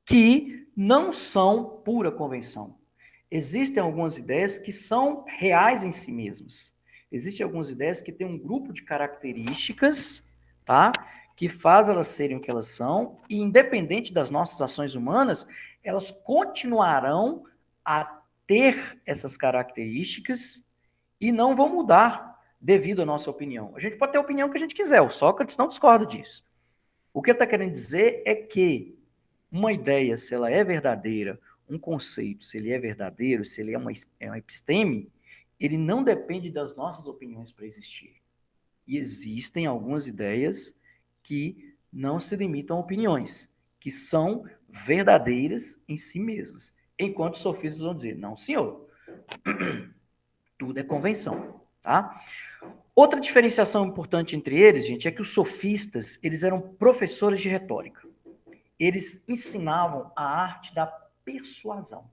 que não são pura convenção. Existem algumas ideias que são reais em si mesmas. Existem algumas ideias que têm um grupo de características, tá? Que faz elas serem o que elas são, e independente das nossas ações humanas, elas continuarão a ter essas características e não vão mudar devido à nossa opinião. A gente pode ter a opinião que a gente quiser, o Sócrates não discorda disso. O que ele está querendo dizer é que uma ideia, se ela é verdadeira, um conceito, se ele é verdadeiro, se ele é uma episteme, ele não depende das nossas opiniões para existir. E existem algumas ideias que não se limitam a opiniões, que são verdadeiras em si mesmas. Enquanto os sofistas vão dizer, não, senhor, tudo é convenção, tá? Outra diferenciação importante entre eles, gente, é que os sofistas, eles eram professores de retórica. Eles ensinavam a arte da persuasão.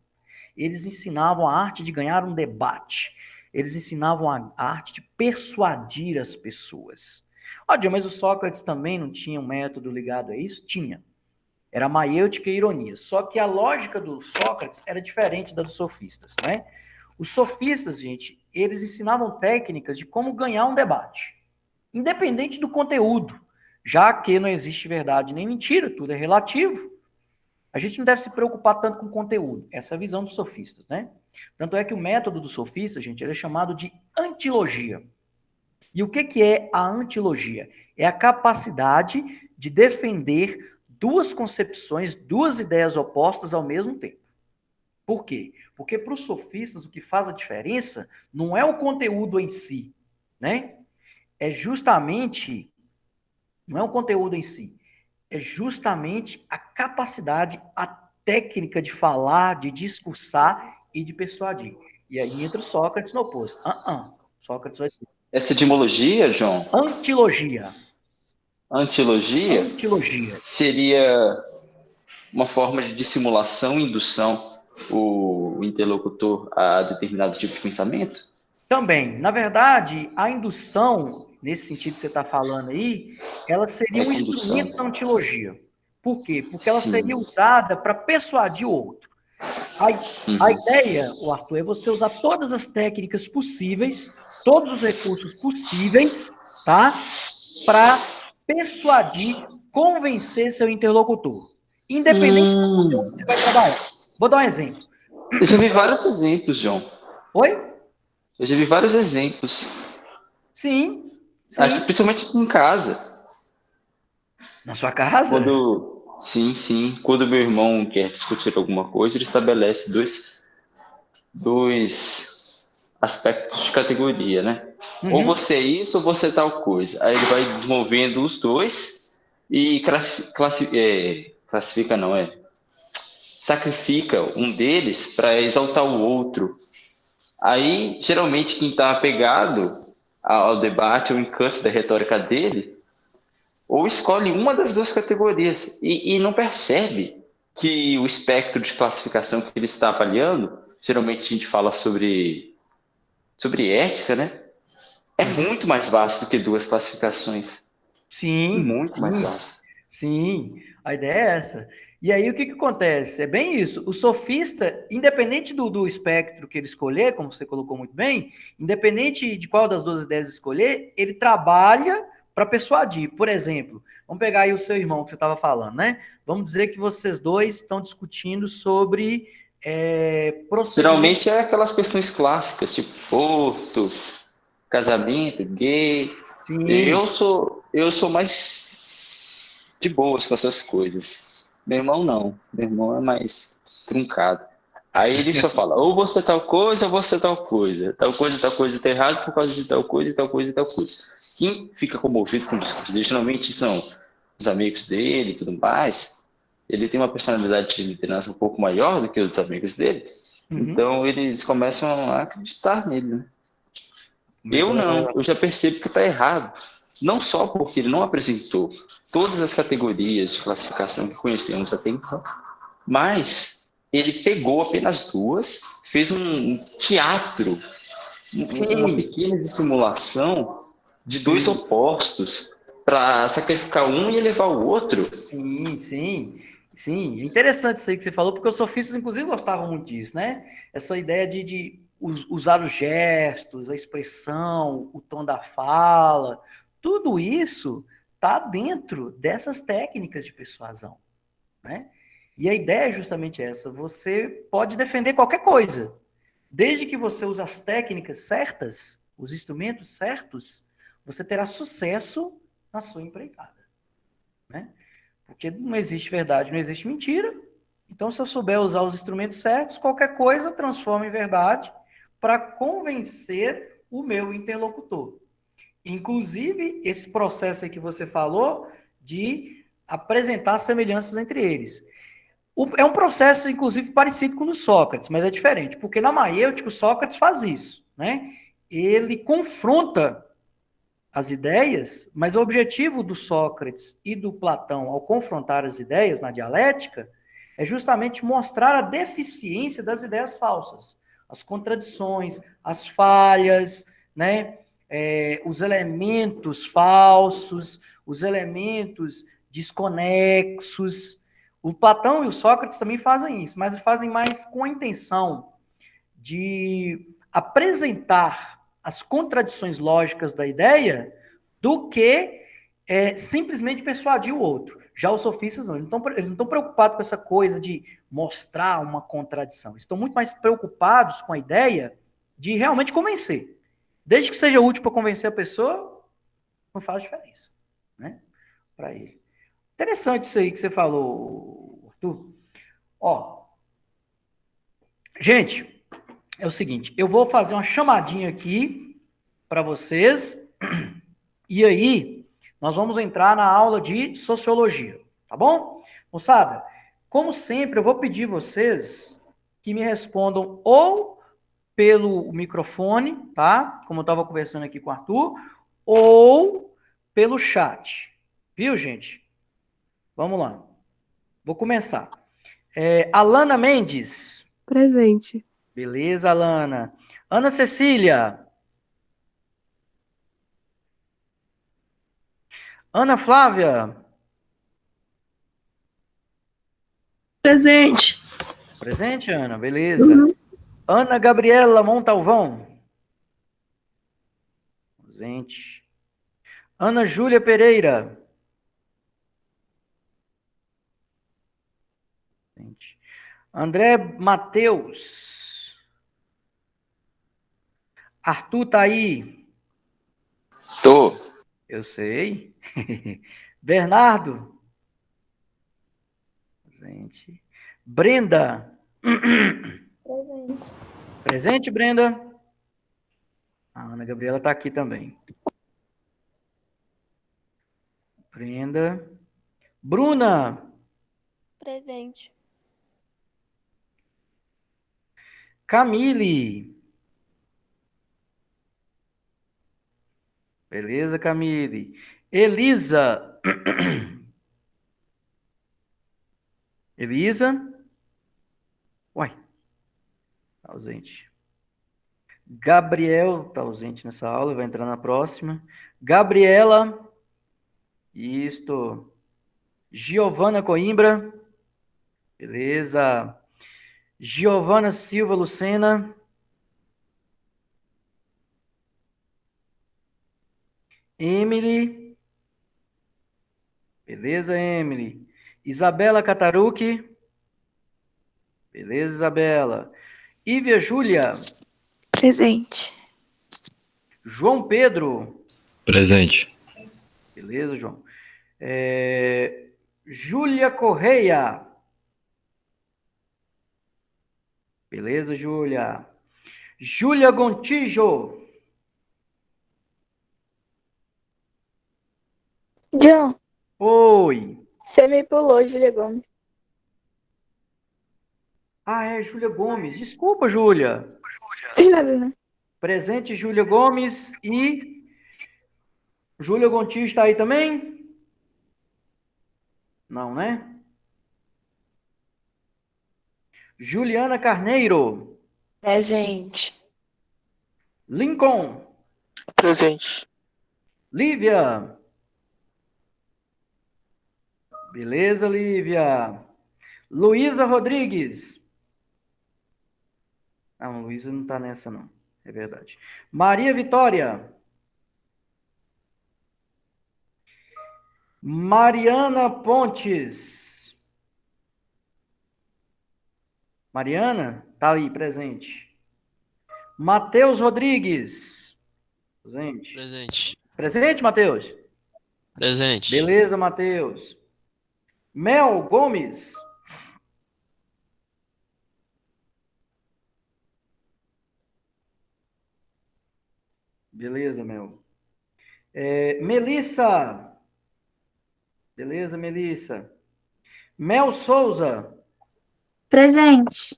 Eles ensinavam a arte de ganhar um debate. Eles ensinavam a arte de persuadir as pessoas. Óbvio, mas o Sócrates também não tinha um método ligado a isso? Tinha. Era maiêutica e ironia. Só que a lógica do Sócrates era diferente da dos sofistas, né? Os sofistas, gente, eles ensinavam técnicas de como ganhar um debate, independente do conteúdo, já que não existe verdade nem mentira, tudo é relativo. A gente não deve se preocupar tanto com o conteúdo. Essa é a visão dos sofistas, né? Tanto é que o método dos sofistas, gente, ele é chamado de antilogia. E o que é a antilogia? É a capacidade de defender duas concepções, duas ideias opostas ao mesmo tempo. Por quê? Porque para os sofistas o que faz a diferença não é o conteúdo em si, né? É justamente, não é o conteúdo em si, é justamente a capacidade, a técnica de falar, de discursar e de persuadir. E aí entra o Sócrates no oposto. Sócrates vai dizer. Essa etimologia, João? Antilogia. Antilogia? Antilogia. Seria uma forma de dissimulação e indução o interlocutor a determinado tipo de pensamento? Também. Na verdade, a indução, nesse sentido que você está falando aí, ela seria um instrumento da antilogia. Por quê? Porque ela seria usada para persuadir o outro. A ideia, Arthur, é você usar todas as técnicas possíveis, todos os recursos possíveis, tá? Para persuadir, convencer seu interlocutor. Independente do conteúdo que você vai trabalhar. Vou dar um exemplo. Eu já vi vários exemplos, João. Oi? Eu já vi vários exemplos. Sim. Aqui, principalmente aqui em casa. Na sua casa? Sim. Quando meu irmão quer discutir alguma coisa, ele estabelece dois aspectos de categoria, né? Ou você é isso, ou você é tal coisa. Aí ele vai desenvolvendo os dois e sacrifica um deles para exaltar o outro. Aí, geralmente, quem está apegado ao debate, ao encanto da retórica dele, ou escolhe uma das duas categorias e não percebe que o espectro de classificação que ele está avaliando, geralmente a gente fala sobre ética, né? É muito mais vasto do que duas classificações. Muito mais vasto. Sim, a ideia é essa. E aí o que acontece? É bem isso. O sofista, independente do espectro que ele escolher, como você colocou muito bem, independente de qual das duas ideias escolher, ele trabalha para persuadir. Por exemplo, vamos pegar aí o seu irmão que você estava falando, né? Vamos dizer que vocês dois estão discutindo sobre procedimento. Geralmente é aquelas questões clássicas, tipo aborto, casamento, gay. Sim. Eu sou mais de boas com essas coisas. Meu irmão não. Meu irmão é mais truncado. Aí ele só fala, ou você tal coisa, ou você tal coisa. Tal coisa tá errado por causa de tal coisa, e tal coisa, e tal coisa. Quem fica comovido com isso, geralmente são os amigos dele e tudo mais. Ele tem uma personalidade de liderança um pouco maior do que os amigos dele. Então eles começam a acreditar nele, né? Eu não, eu já percebo que está errado. Não só porque ele não apresentou todas as categorias de classificação que conhecemos até então, mas ele pegou apenas duas, fez um teatro, uma pequena dissimulação de dois opostos para sacrificar um e elevar o outro. Sim, sim. Sim, é interessante isso aí que você falou, porque os sofistas, inclusive, gostavam muito disso, né? Essa ideia de usar os gestos, a expressão, o tom da fala, tudo isso está dentro dessas técnicas de persuasão, né? E a ideia é justamente essa: você pode defender qualquer coisa, desde que você use as técnicas certas, os instrumentos certos, você terá sucesso na sua empreitada, né? Porque não existe verdade, não existe mentira. Então, se eu souber usar os instrumentos certos, qualquer coisa transforma em verdade para convencer o meu interlocutor. Inclusive, esse processo aí que você falou de apresentar semelhanças entre eles. É um processo, inclusive, parecido com o do Sócrates, mas é diferente, porque na maêutica o Sócrates faz isso, né? Ele confronta as ideias, mas o objetivo do Sócrates e do Platão ao confrontar as ideias na dialética é justamente mostrar a deficiência das ideias falsas, as contradições, as falhas, né? Os elementos falsos, os elementos desconexos. O Platão e o Sócrates também fazem isso, mas fazem mais com a intenção de apresentar as contradições lógicas da ideia do que simplesmente persuadir o outro. Já os sofistas não, eles não estão preocupados com essa coisa de mostrar uma contradição. Eles estão muito mais preocupados com a ideia de realmente convencer. Desde que seja útil para convencer a pessoa, não faz diferença, né? Para ele. Interessante isso aí que você falou, Arthur. Ó, gente, é o seguinte, eu vou fazer uma chamadinha aqui para vocês, e aí nós vamos entrar na aula de sociologia, tá bom? Moçada, como sempre, eu vou pedir vocês que me respondam ou pelo microfone, tá? Como eu estava conversando aqui com o Arthur, ou pelo chat. Viu, gente? Vamos lá. Vou começar. Alana Mendes. Presente. Beleza, Alana. Ana Cecília. Ana Flávia. Presente. Presente, Ana? Beleza. Ana Gabriela Montalvão. Presente. Ana Júlia Pereira. Presente. André Matheus. Arthur tá aí? Tô. Eu sei. Bernardo. Presente. Brenda. Presente. Presente, Brenda? A Ana Gabriela está aqui também. Brenda. Bruna. Presente. Camille. Beleza, Camille. Elisa. Elisa. Uai. Tá ausente. Gabriel está ausente nessa aula, vai entrar na próxima. Gabriela. Isto. Giovana Coimbra. Beleza. Giovana Silva Lucena. Emily. Beleza, Emily. Isabela Catarucci. Beleza, Isabela. Ívia Júlia. Presente. João Pedro. Presente. Beleza, João. Júlia Correia. Beleza, Júlia. Júlia Gontijo. John, Oi. você me pulou, Julia Gomes. Ah, é Júlia Gomes. Desculpa, Júlia. Tem nada, né? Presente, Júlia Gomes e Júlia Gontijo está aí também? Não, né? Juliana Carneiro. Presente. Lincoln. Presente. Lívia. Beleza, Lívia. Luísa Rodrigues. Não, Luísa não está nessa, não. É verdade. Maria Vitória. Mariana Pontes. Mariana? Tá aí, presente. Matheus Rodrigues. Presente. Presente. Presente, Matheus? Presente. Beleza, Matheus. Mel Gomes. Beleza, Mel. Melissa. Beleza, Melissa. Mel Souza. Presente.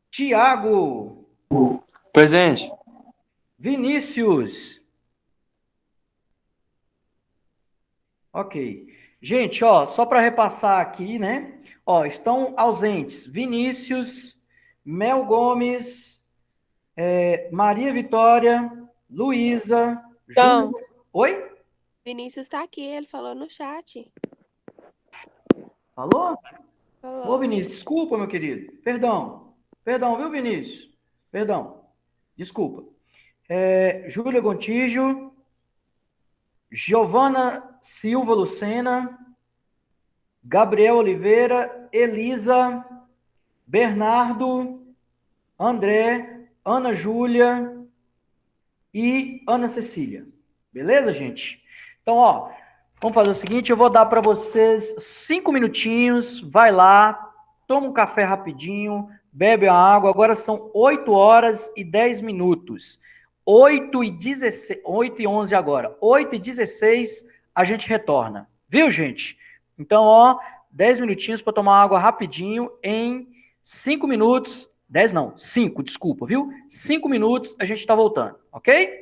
Tiago. Presente. Vinícius. Ok. Gente, ó, só para repassar aqui, né? Ó, estão ausentes Vinícius, Mel Gomes, Maria Vitória, Luísa, Então, Júlio. Oi? Vinícius tá aqui, ele falou no chat. Falou? Ô, Falou. Vinícius, desculpa, meu querido. Perdão. Perdão, viu, Vinícius? Perdão. Desculpa. Júlia Gontijo, Giovana Silva Lucena, Gabriel Oliveira, Elisa, Bernardo, André, Ana Júlia e Ana Cecília. Beleza, gente? Então, ó, vamos fazer o seguinte, eu vou dar para vocês 5 minutinhos, vai lá, toma um café rapidinho, bebe a água, agora são 8 horas e 10 minutos. 8 e 16, 8 e 11 agora. 8 e 16 a gente retorna. Viu, gente? Então, ó, 10 minutinhos para tomar água rapidinho em 5 minutos. 10 não, 5, desculpa, viu? 5 minutos a gente está voltando, ok?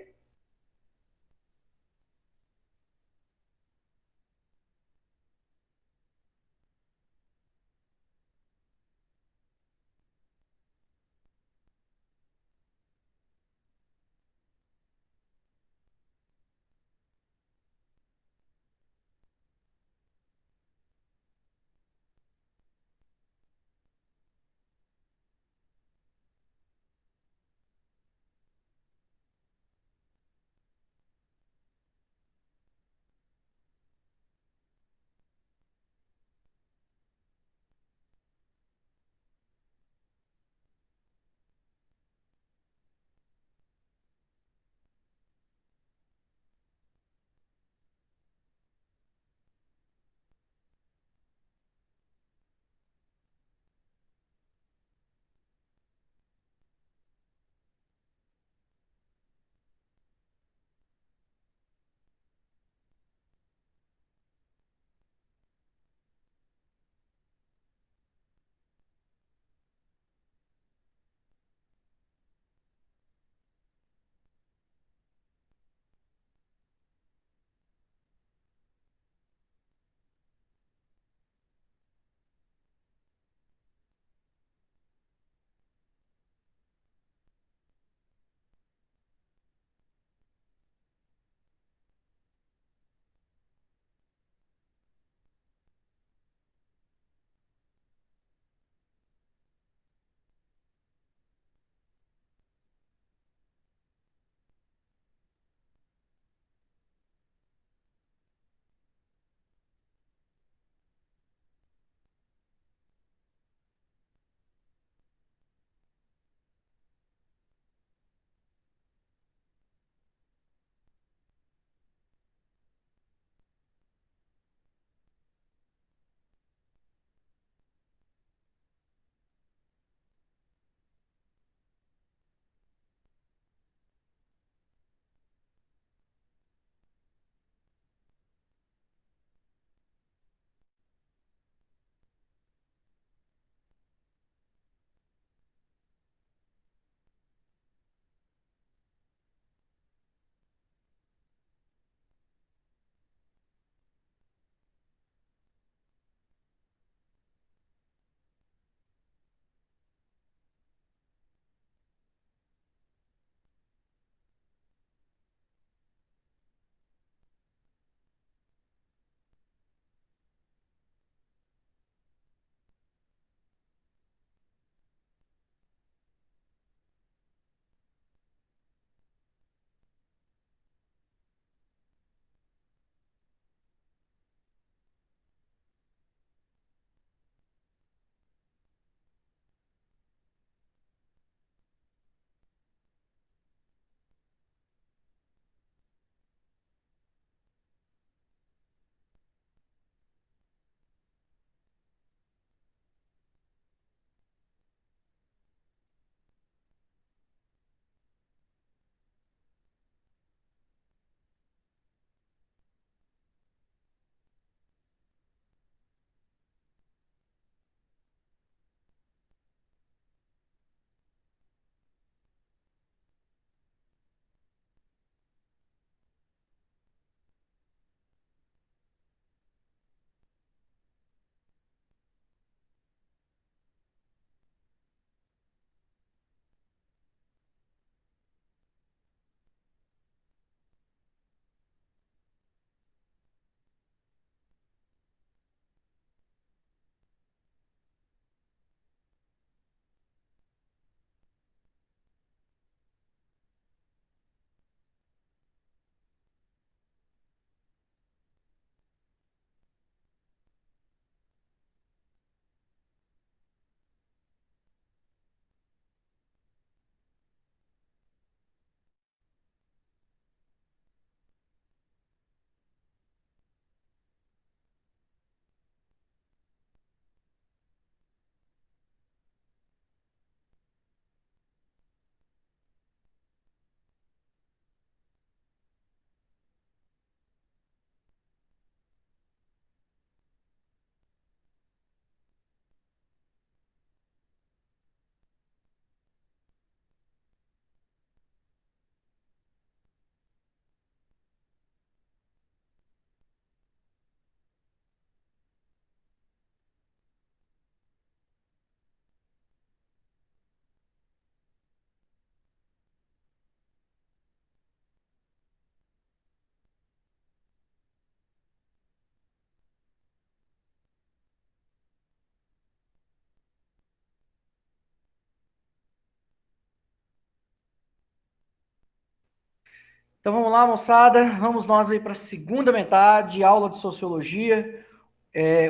Então vamos lá, moçada. Vamos nós aí para a segunda metade, aula de sociologia.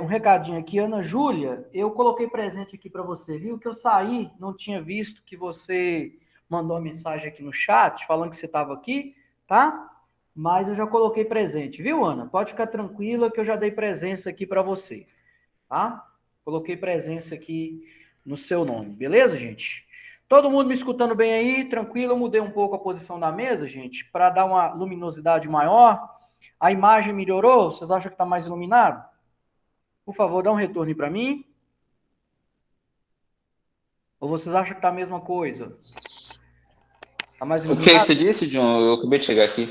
Um recadinho aqui, Ana Júlia, eu coloquei presente aqui para você, viu? Que eu saí, não tinha visto que você mandou uma mensagem aqui no chat falando que você estava aqui, tá? Mas eu já coloquei presente, viu, Ana? Pode ficar tranquila que eu já dei presença aqui para você, tá? Coloquei presença aqui no seu nome, beleza, gente? Todo mundo me escutando bem aí? Tranquilo? Eu mudei um pouco a posição da mesa, gente, para dar uma luminosidade maior. A imagem melhorou? Vocês acham que está mais iluminado? Por favor, dá um retorno para mim. Ou vocês acham que tá a mesma coisa? Tá mais O que iluminado? você disse, John? Eu acabei de chegar aqui.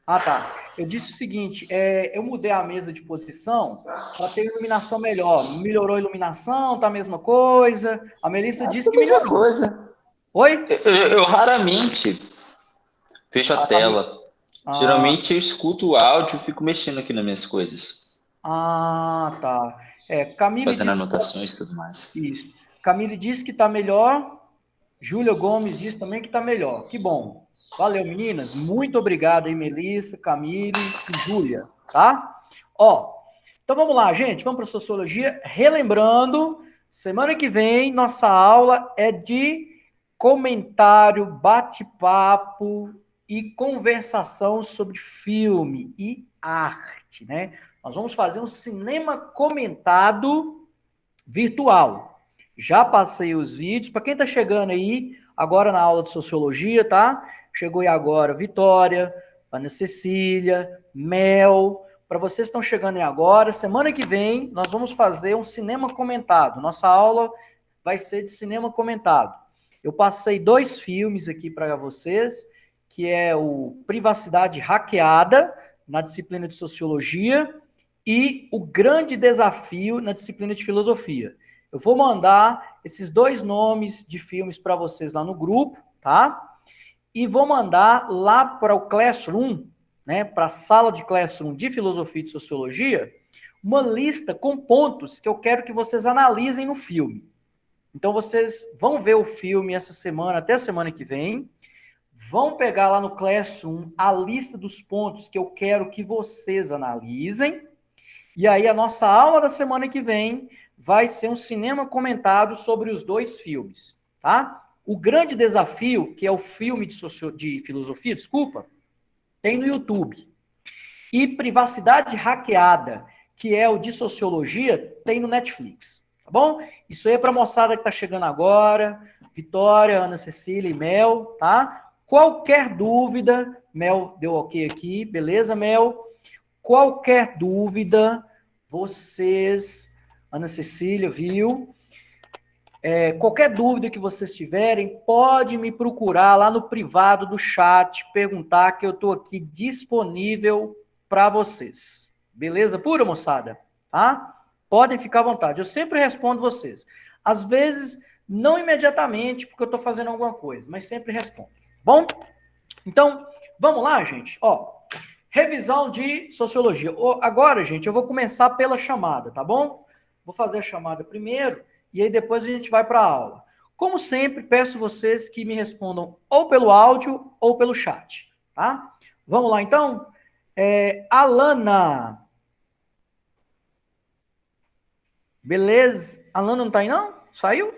Ah, tá. Eu disse o seguinte, eu mudei a mesa de posição para ter iluminação melhor. Melhorou a iluminação? Tá a mesma coisa? A Melissa disse que A mesma melhorou. coisa. Oi? Eu raramente fecho a Ah, tá tela. ah, Geralmente eu escuto o áudio e fico mexendo aqui nas minhas coisas. tá. Camille Fazendo disse que anotações e tudo mais. isso. Camille disse que tá melhor. Júlia Gomes disse também que tá melhor. Que bom. Valeu, meninas. Muito obrigado aí, Melissa, Camille e Júlia, tá? Ó, então vamos lá, gente. Vamos para sociologia. Relembrando, semana que vem nossa aula é de comentário, bate-papo e conversação sobre filme e arte, né? Nós vamos fazer um cinema comentado virtual. Já passei os vídeos. Para quem está chegando aí, agora na aula de sociologia, tá? Chegou aí agora Vitória, Ana Cecília, Mel. Para vocês que estão chegando aí agora, semana que vem nós vamos fazer um cinema comentado. Nossa aula vai ser de cinema comentado. Eu passei 2 filmes aqui para vocês, que é o Privacidade Hackeada, na disciplina de Sociologia, e O Grande Desafio, na disciplina de Filosofia. Eu vou mandar esses 2 nomes de filmes para vocês lá no grupo, tá? E vou mandar lá para o Classroom, né, para a sala de Classroom de Filosofia e de Sociologia, uma lista com pontos que eu quero que vocês analisem no filme. Então, vocês vão ver o filme essa semana, até a semana que vem, vão pegar lá no Classroom a lista dos pontos que eu quero que vocês analisem, e aí a nossa aula da semana que vem vai ser um cinema comentado sobre os 2 filmes, tá? O Grande Desafio, que é o filme de filosofia, desculpa, tem no YouTube. E Privacidade Hackeada, que é o de sociologia, tem no Netflix, tá bom? Isso aí é para a moçada que está chegando agora, Vitória, Ana Cecília e Mel, tá? Qualquer dúvida, Mel deu ok aqui, beleza, Mel? Qualquer dúvida, vocês, Ana Cecília, viu? Qualquer dúvida que vocês tiverem, pode me procurar lá no privado do chat, perguntar que eu estou aqui disponível para vocês. Beleza pura, moçada? Tá? Podem ficar à vontade. Eu sempre respondo vocês. Às vezes, não imediatamente, porque eu estou fazendo alguma coisa, mas sempre respondo. Bom? Então, vamos lá, gente? Ó, revisão de sociologia. Agora, gente, eu vou começar pela chamada, tá bom? Vou fazer a chamada primeiro e aí depois a gente vai para a aula. Como sempre, peço vocês que me respondam ou pelo áudio ou pelo chat, tá? Vamos lá, então? Alana. Beleza? Alana não tá aí, não? Saiu?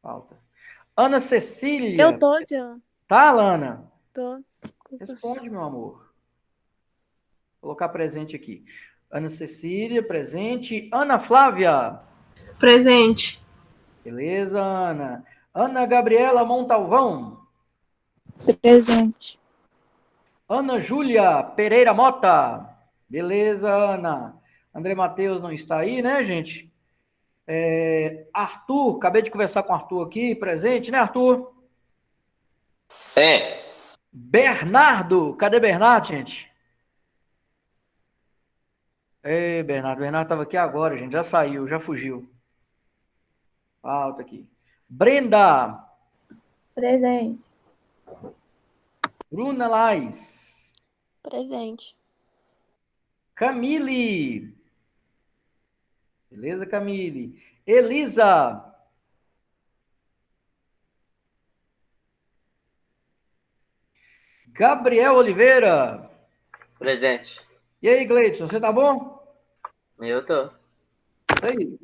Falta. Ana Eu Cecília. tô, John. Tá, Alana? Tô. Responde, meu amor. Vou colocar presente aqui. Ana Cecília, presente. Ana Flávia. Presente. Beleza, Ana. Ana Gabriela Montalvão. Presente. Ana Júlia Pereira Mota. Beleza, Ana. André Matheus não está aí, né, gente? Arthur, acabei de conversar com o Arthur aqui, presente, né, Arthur? Bernardo, cadê Bernardo, gente? Bernardo estava aqui agora, gente, já saiu, já fugiu. Falta aqui. Brenda. Presente. Bruna Lais. Presente. Camille. Beleza, Camille? Elisa. Gabriel Oliveira. Presente. E aí, Gleidson, você tá bom? Eu tô. Isso aí.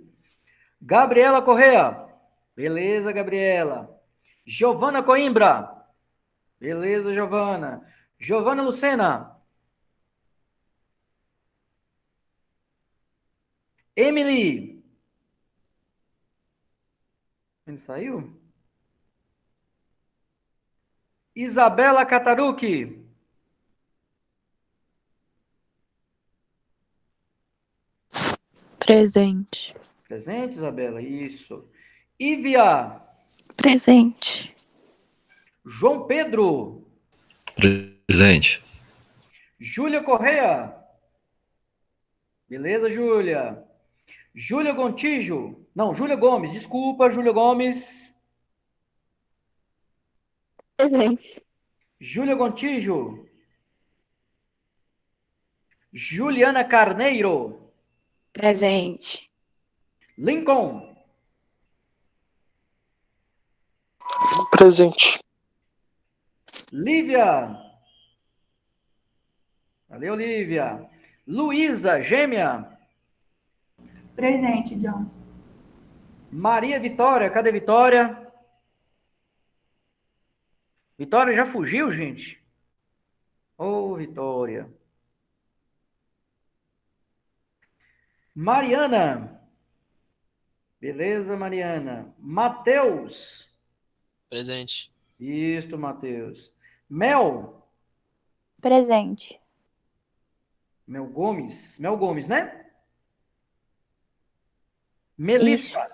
Gabriela Correa. Beleza, Gabriela. Giovana Coimbra. Beleza, Giovana. Giovana Lucena. Emily. Ele saiu? Isabela Catarucci. Presente. Presente, Isabela? Isso. Ívia. Presente. João Pedro. Presente. Júlia Correa. Beleza, Júlia. Júlia Gontijo. Não, Júlia Gomes. Desculpa, Júlia Gomes. Presente. Júlia Gontijo. Juliana Carneiro. Presente. Lincoln. Presente. Lívia. Valeu, Lívia. Luísa, gêmea. Presente, John. Maria Vitória. Cadê Vitória? Vitória já fugiu, gente? Ô, Vitória. Mariana. Beleza, Mariana. Matheus. Presente. Isto, Matheus. Mel. Presente. Mel Gomes. Mel Gomes, né? Melissa.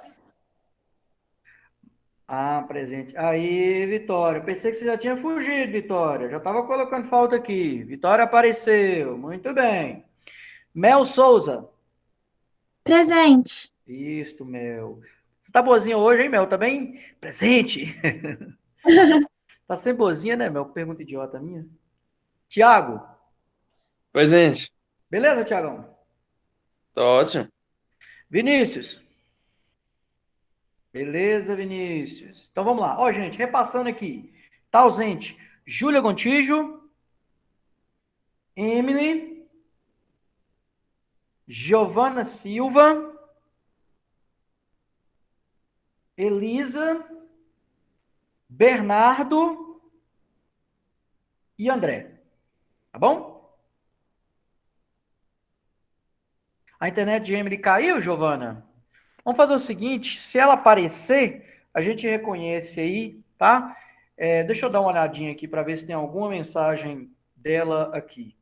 Ah, presente. Aí, Vitória. Pensei que você já tinha fugido, Vitória. Já estava colocando falta aqui. Vitória apareceu. Muito bem. Mel Souza. Presente. Isto, Mel. Você tá boazinha hoje, hein, Mel? Tá bem? Presente. Tá sempre boazinha, né, Mel? Pergunta idiota minha. Tiago. Presente. Beleza, Tiagão? Tá ótimo. Vinícius. Beleza, Vinícius. Então vamos lá. Ó, gente, repassando aqui. Tá ausente Júlia Gontijo, Emily, Giovana Silva, Elisa, Bernardo e André. Tá bom? A internet de Emily caiu, Giovana? Vamos fazer o seguinte, se ela aparecer, a gente reconhece aí, tá? Deixa eu dar uma olhadinha aqui para ver se tem alguma mensagem dela aqui.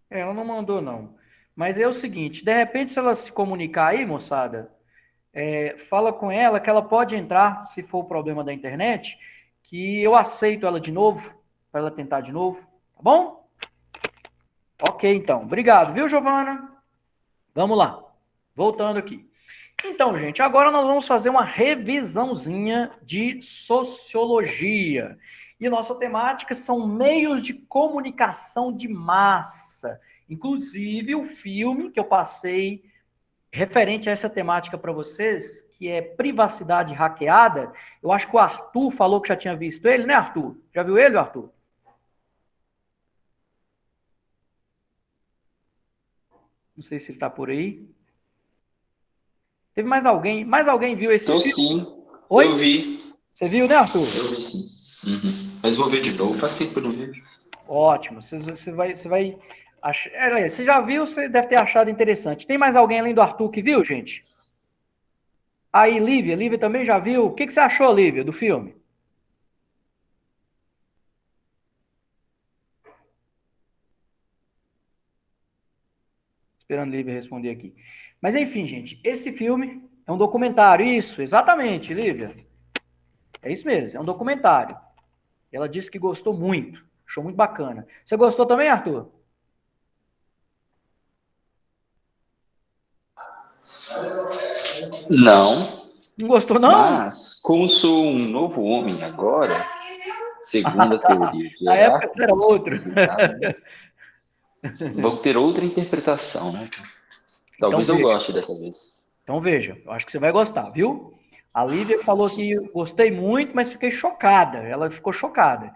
Ela não mandou, não. Mas é o seguinte, de repente, se ela se comunicar aí, moçada, fala com ela que ela pode entrar, se for o problema da internet, que eu aceito ela de novo, para ela tentar de novo, tá bom? Ok, então. Obrigado, viu, Giovana? Vamos lá. Voltando aqui. Então, gente, agora nós vamos fazer uma revisãozinha de sociologia. E nossa temática são meios de comunicação de massa. Inclusive, o filme que eu passei referente a essa temática para vocês, que é privacidade hackeada, eu acho que o Arthur falou que já tinha visto ele, né, Arthur? Já viu ele, Arthur? Não sei se ele está por aí. Teve mais alguém? Mais alguém viu esse Tô filme? sim. Oi? Eu vi. Você viu, né, Arthur? Eu vi sim. Uhum. Mas vou ver de novo. Faz tempo que eu não vejo. Ótimo. Você vai achar. Você já viu, você deve ter achado interessante. Tem mais alguém além do Arthur que viu, gente? Aí, Lívia. Lívia também já viu. O que você achou, Lívia, do filme? Esperando a Lívia responder aqui. Mas, enfim, gente, esse filme é um documentário. Isso, exatamente, Lívia. É isso mesmo, é um documentário. Ela disse que gostou muito. Achou muito bacana. Você gostou também, Arthur? Não. Não gostou, não? Mas, como sou um novo homem agora, segundo a teoria de Na época você era outro. vou ter outra interpretação, né? Talvez eu goste dessa vez. Então veja, eu acho que você vai gostar, viu? A Lívia falou que gostei muito, mas fiquei chocada. Ela ficou chocada.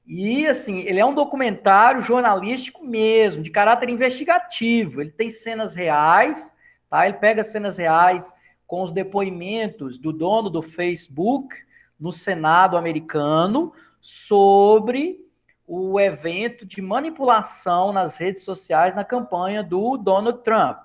E, assim, ele é um documentário jornalístico mesmo, de caráter investigativo. Ele tem cenas reais, tá? Ele pega cenas reais com os depoimentos do dono do Facebook no Senado americano sobre o evento de manipulação nas redes sociais na campanha do Donald Trump,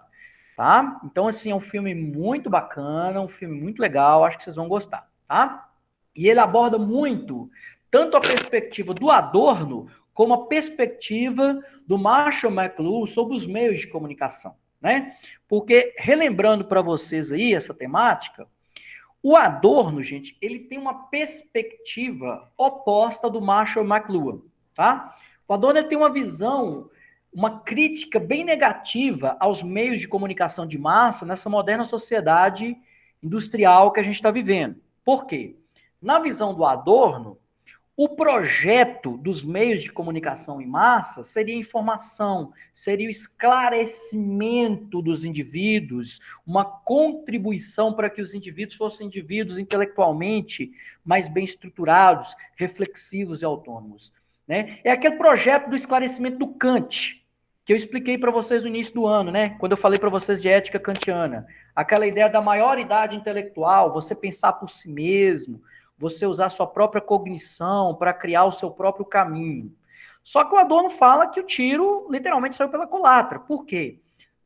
tá? Então, assim, é um filme muito bacana, um filme muito legal, acho que vocês vão gostar, tá? E ele aborda muito tanto a perspectiva do Adorno como a perspectiva do Marshall McLuhan sobre os meios de comunicação, né? Porque, relembrando para vocês aí essa temática, o Adorno, gente, ele tem uma perspectiva oposta do Marshall McLuhan, tá? O Adorno ele tem uma visão, uma crítica bem negativa aos meios de comunicação de massa nessa moderna sociedade industrial que a gente está vivendo. Por quê? Na visão do Adorno, o projeto dos meios de comunicação em massa seria informação, seria o esclarecimento dos indivíduos, uma contribuição para que os indivíduos fossem indivíduos intelectualmente mais bem estruturados, reflexivos e autônomos, né? É aquele projeto do esclarecimento do Kant, que eu expliquei para vocês no início do ano, né? Quando eu falei para vocês de ética kantiana. Aquela ideia da maioridade intelectual, você pensar por si mesmo, você usar sua própria cognição para criar o seu próprio caminho. Só que o Adorno fala que o tiro literalmente saiu pela culatra. Por quê?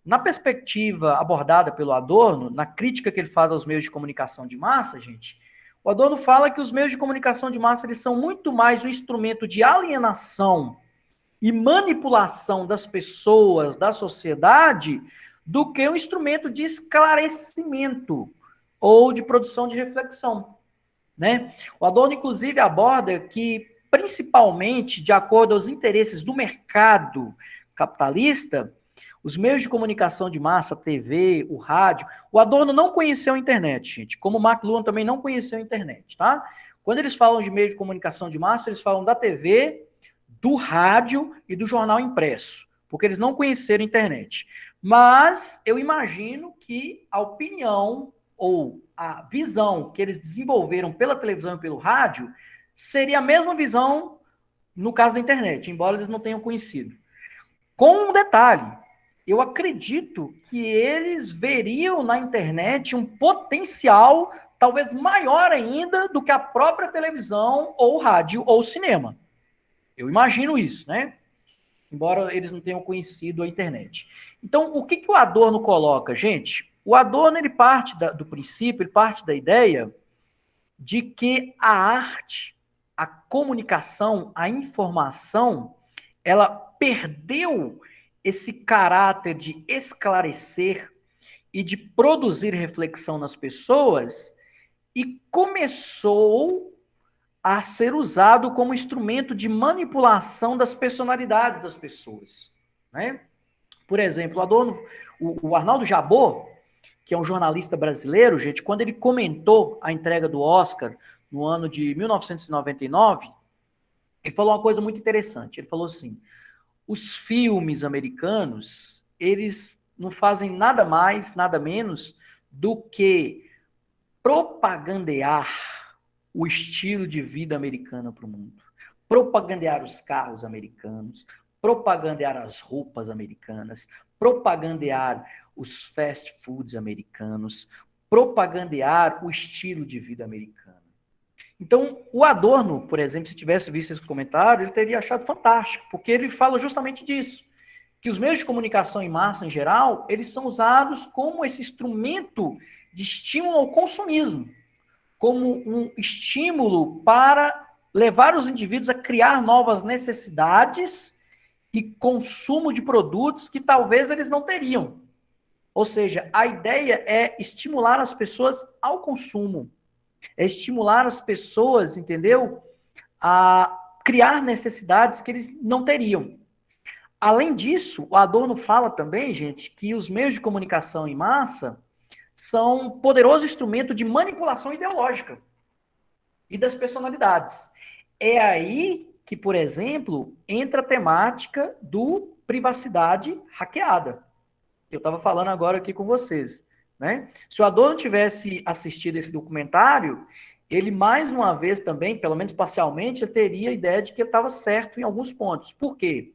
Na perspectiva abordada pelo Adorno, na crítica que ele faz aos meios de comunicação de massa, gente, o Adorno fala que os meios de comunicação de massa eles são muito mais um instrumento de alienação e manipulação das pessoas, da sociedade, do que um instrumento de esclarecimento ou de produção de reflexão, né? O Adorno, inclusive, aborda que, principalmente, de acordo aos interesses do mercado capitalista, os meios de comunicação de massa, a TV, o rádio, o Adorno não conheceu a internet, gente, como o McLuhan também não conheceu a internet, tá? Quando eles falam de meio de comunicação de massa, eles falam da TV, do rádio e do jornal impresso, porque eles não conheceram a internet. Mas eu imagino que a opinião ou a visão que eles desenvolveram pela televisão e pelo rádio seria a mesma visão no caso da internet, embora eles não tenham conhecido. Com um detalhe, eu acredito que eles veriam na internet um potencial talvez maior ainda do que a própria televisão ou rádio ou cinema. Eu imagino isso, né? Embora eles não tenham conhecido a internet. Então, o que o Adorno coloca, gente? O Adorno, ele parte do princípio, ele parte da ideia de que a arte, a comunicação, a informação, ela perdeu esse caráter de esclarecer e de produzir reflexão nas pessoas e começou a ser usado como instrumento de manipulação das personalidades das pessoas, né? Por exemplo, Adorno, o Arnaldo Jabor, que é um jornalista brasileiro, gente, quando ele comentou a entrega do Oscar no ano de 1999, ele falou uma coisa muito interessante. Ele falou assim, os filmes americanos, eles não fazem nada mais, nada menos do que propagandear o estilo de vida americano para o mundo, propagandear os carros americanos, propagandear as roupas americanas, propagandear os fast foods americanos, propagandear o estilo de vida americano. Então, o Adorno, por exemplo, se tivesse visto esse comentário, ele teria achado fantástico, porque ele fala justamente disso, que os meios de comunicação em massa, em geral, eles são usados como esse instrumento de estímulo ao consumismo, como um estímulo para levar os indivíduos a criar novas necessidades e consumo de produtos que talvez eles não teriam. Ou seja, a ideia é estimular as pessoas ao consumo, é estimular as pessoas, entendeu? A criar necessidades que eles não teriam. Além disso, o Adorno fala também, gente, que os meios de comunicação em massa são um poderoso instrumento de manipulação ideológica e das personalidades. É aí que, por exemplo, entra a temática do privacidade hackeada. Eu estava falando agora aqui com vocês. né? Se o Adorno tivesse assistido esse documentário, ele, mais uma vez também, pelo menos parcialmente, ele teria a ideia de que ele estava certo em alguns pontos. Por quê?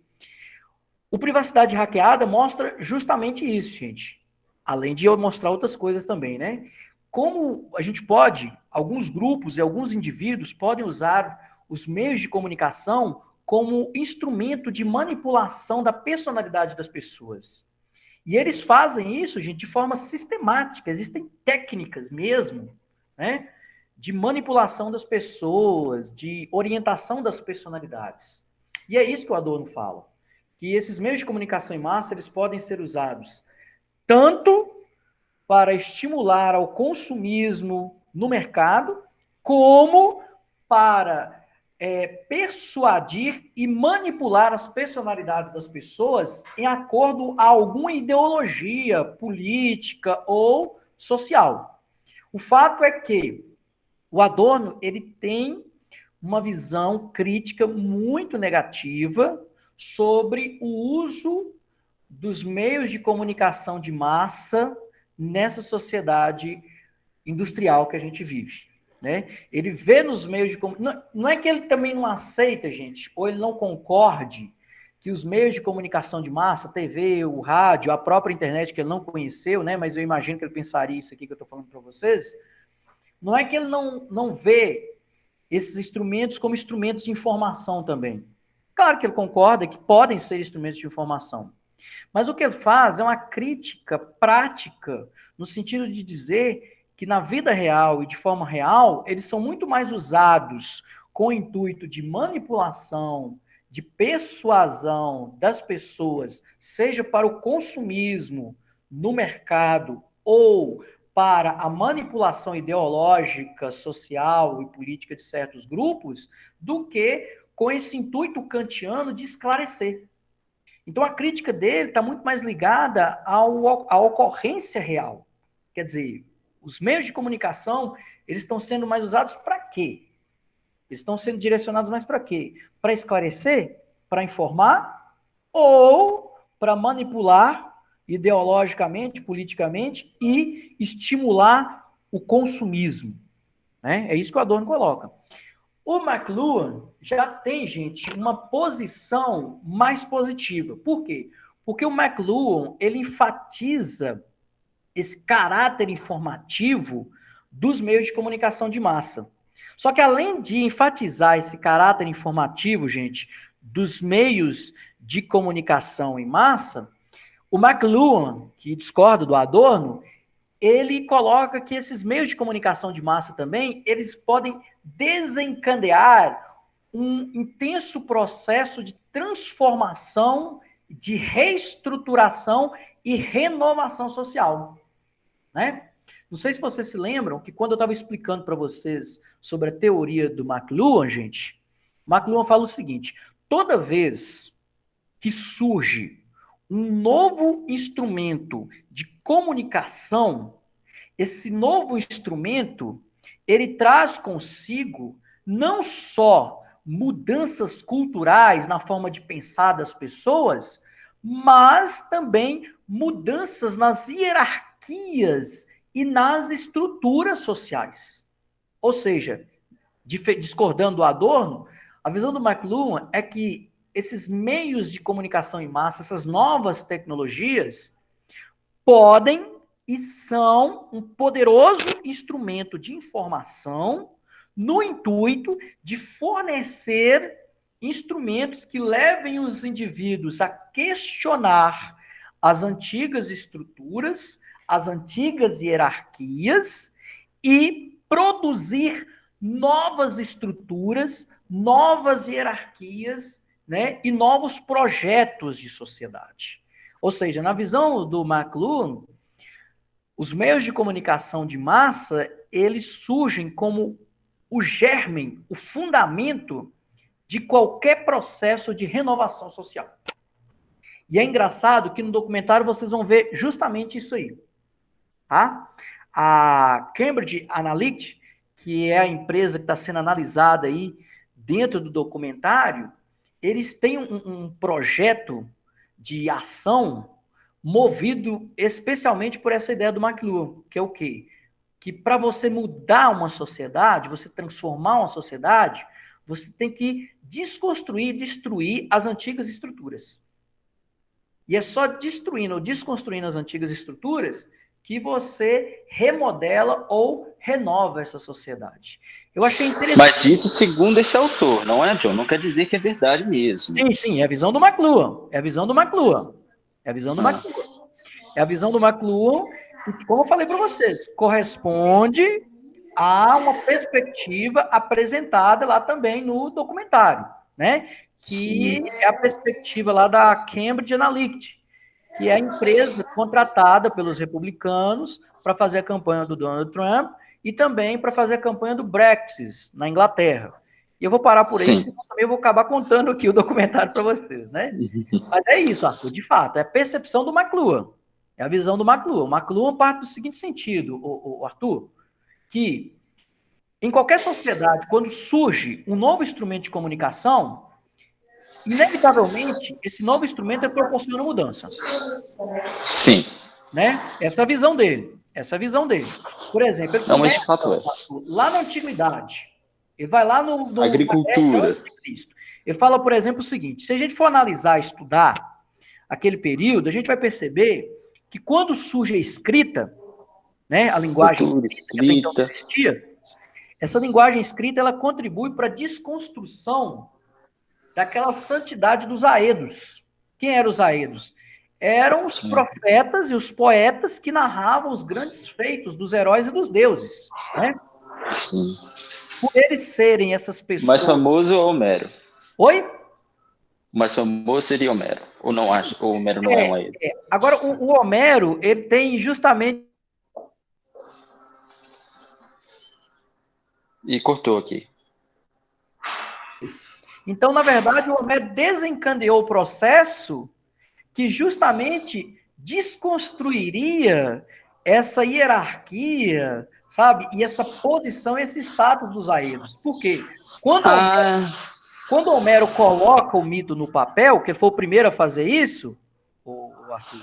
O Privacidade Hackeada mostra justamente isso, gente. Além de eu mostrar outras coisas também, né? Como a gente pode, alguns grupos e alguns indivíduos podem usar os meios de comunicação como instrumento de manipulação da personalidade das pessoas. E eles fazem isso, gente, de forma sistemática. Existem técnicas mesmo, né? De manipulação das pessoas, de orientação das personalidades. E é isso que o Adorno fala. Que esses meios de comunicação em massa, eles podem ser usados tanto para estimular ao consumismo no mercado, como para persuadir e manipular as personalidades das pessoas em acordo a alguma ideologia política ou social. O fato é que o Adorno, ele tem uma visão crítica muito negativa sobre o uso dos meios de comunicação de massa nessa sociedade industrial que a gente vive, né? Ele vê nos meios de comunicação... Não é que ele também não aceita, gente, ou ele não concorde que os meios de comunicação de massa, TV, o rádio, a própria internet, que ele não conheceu, né? Mas eu imagino que ele pensaria isso aqui que eu estou falando para vocês. Não é que ele não vê esses instrumentos como instrumentos de informação também. Claro que ele concorda que podem ser instrumentos de informação. Mas o que ele faz é uma crítica prática, no sentido de dizer que na vida real e de forma real, eles são muito mais usados com o intuito de manipulação, de persuasão das pessoas, seja para o consumismo no mercado ou para a manipulação ideológica, social e política de certos grupos, do que com esse intuito kantiano de esclarecer. Então, a crítica dele está muito mais ligada à ocorrência real. Quer dizer, os meios de comunicação, eles estão sendo mais usados para quê? Eles estão sendo direcionados mais para quê? Para esclarecer? Para informar? Ou para manipular ideologicamente, politicamente e estimular o consumismo? Né? É isso que o Adorno coloca. O McLuhan já tem, gente, uma posição mais positiva. Por quê? Porque o McLuhan, ele enfatiza esse caráter informativo dos meios de comunicação de massa. Só que além de enfatizar esse caráter informativo, gente, dos meios de comunicação em massa, o McLuhan, que discorda do Adorno, ele coloca que esses meios de comunicação de massa também, eles podem desencadear um intenso processo de transformação, de reestruturação e renovação social, né? Não sei se vocês se lembram que quando eu estava explicando para vocês sobre a teoria do McLuhan, gente, McLuhan fala o seguinte: toda vez que surge um novo instrumento de comunicação, esse novo instrumento, ele traz consigo não só mudanças culturais na forma de pensar das pessoas, mas também mudanças nas hierarquias e nas estruturas sociais. Ou seja, discordando do Adorno, a visão do McLuhan é que esses meios de comunicação em massa, essas novas tecnologias, podem e são um poderoso instrumento de informação no intuito de fornecer instrumentos que levem os indivíduos a questionar as antigas estruturas, as antigas hierarquias e produzir novas estruturas, novas hierarquias, né, e novos projetos de sociedade. Ou seja, na visão do McLuhan, os meios de comunicação de massa, eles surgem como o germe, o fundamento de qualquer processo de renovação social. E é engraçado que no documentário vocês vão ver justamente isso aí. Tá? A Cambridge Analytica, que é a empresa que está sendo analisada aí dentro do documentário, eles têm um projeto de ação movido especialmente por essa ideia do McLuhan, que é o quê? Que para você mudar uma sociedade, você transformar uma sociedade, você tem que desconstruir, destruir as antigas estruturas. E é só destruindo ou desconstruindo as antigas estruturas que você remodela ou renova essa sociedade. Eu achei interessante. Mas isso segundo esse autor, não é, John? Não quer dizer que é verdade mesmo. Sim, é a visão do McLuhan. É a visão do McLuhan. É a visão do McLuhan. É a visão do McLuhan, que, como eu falei para vocês, corresponde a uma perspectiva apresentada lá também no documentário, né? Que é a perspectiva lá da Cambridge Analytica, que é a empresa contratada pelos republicanos para fazer a campanha do Donald Trump e também para fazer a campanha do Brexit na Inglaterra. E eu vou parar por aí, senão também eu vou acabar contando aqui o documentário para vocês, né? Mas é isso, Arthur, de fato, é a percepção do McLuhan, é a visão do McLuhan. O McLuhan parte do seguinte sentido, Arthur, que em qualquer sociedade, quando surge um novo instrumento de comunicação, inevitavelmente, esse novo instrumento proporciona mudança. Sim. Né? Essa é a visão dele. Essa é a visão dele. Por exemplo, ele não, mas de fato é. Lá na antiguidade, ele vai lá no agricultura. Ele fala, por exemplo, o seguinte: se a gente for analisar, estudar aquele período, a gente vai perceber que quando surge a escrita, né, a linguagem escrita, que existia, essa linguagem escrita ela contribui para a desconstrução daquela santidade dos aedos. Quem eram os aedos? Eram os profetas e os poetas que narravam os grandes feitos dos heróis e dos deuses, né? Sim. Por eles serem essas pessoas... O mais famoso é Homero. Oi? O mais famoso seria Homero. Ou não acho? Ou Homero não é um aedo? Agora, o Homero, ele tem justamente... E cortou aqui. Então, na verdade, o Homero desencadeou o processo que justamente desconstruiria essa hierarquia, sabe? E essa posição, esse status dos aedos. Por quê? Quando Homero coloca o mito no papel, que ele foi o primeiro a fazer isso, o Arthur,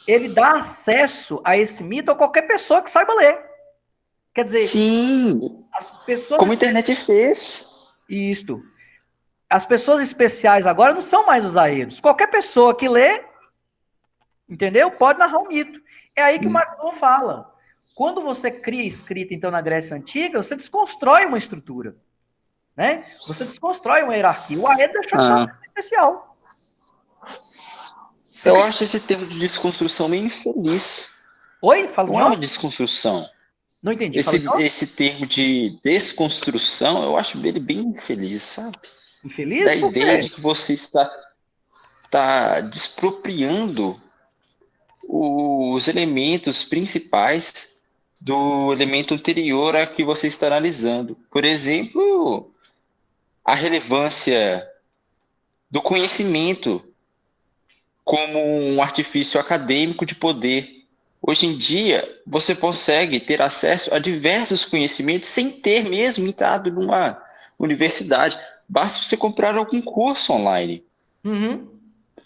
ele dá acesso a esse mito a qualquer pessoa que saiba ler. Quer dizer... Sim! As pessoas como a internet fez. Isto. As pessoas especiais agora não são mais os aedos. Qualquer pessoa que lê, entendeu? Pode narrar um mito. É aí que o McLuhan fala. Quando você cria escrita, então, na Grécia Antiga, você desconstrói uma estrutura. Né? Você desconstrói uma hierarquia. O aedo deixou de ser uma pessoa especial. Eu acho esse termo de desconstrução meio infeliz. Oi? Fala de novo? Não é uma desconstrução. Não entendi. Esse termo de desconstrução, eu acho ele bem infeliz, sabe? Infeliz? Da ideia de que você está despropriando os elementos principais do elemento anterior a que você está analisando. Por exemplo, a relevância do conhecimento como um artifício acadêmico de poder. Hoje em dia, você consegue ter acesso a diversos conhecimentos sem ter mesmo entrado numa universidade. Basta você comprar algum curso online. Uhum.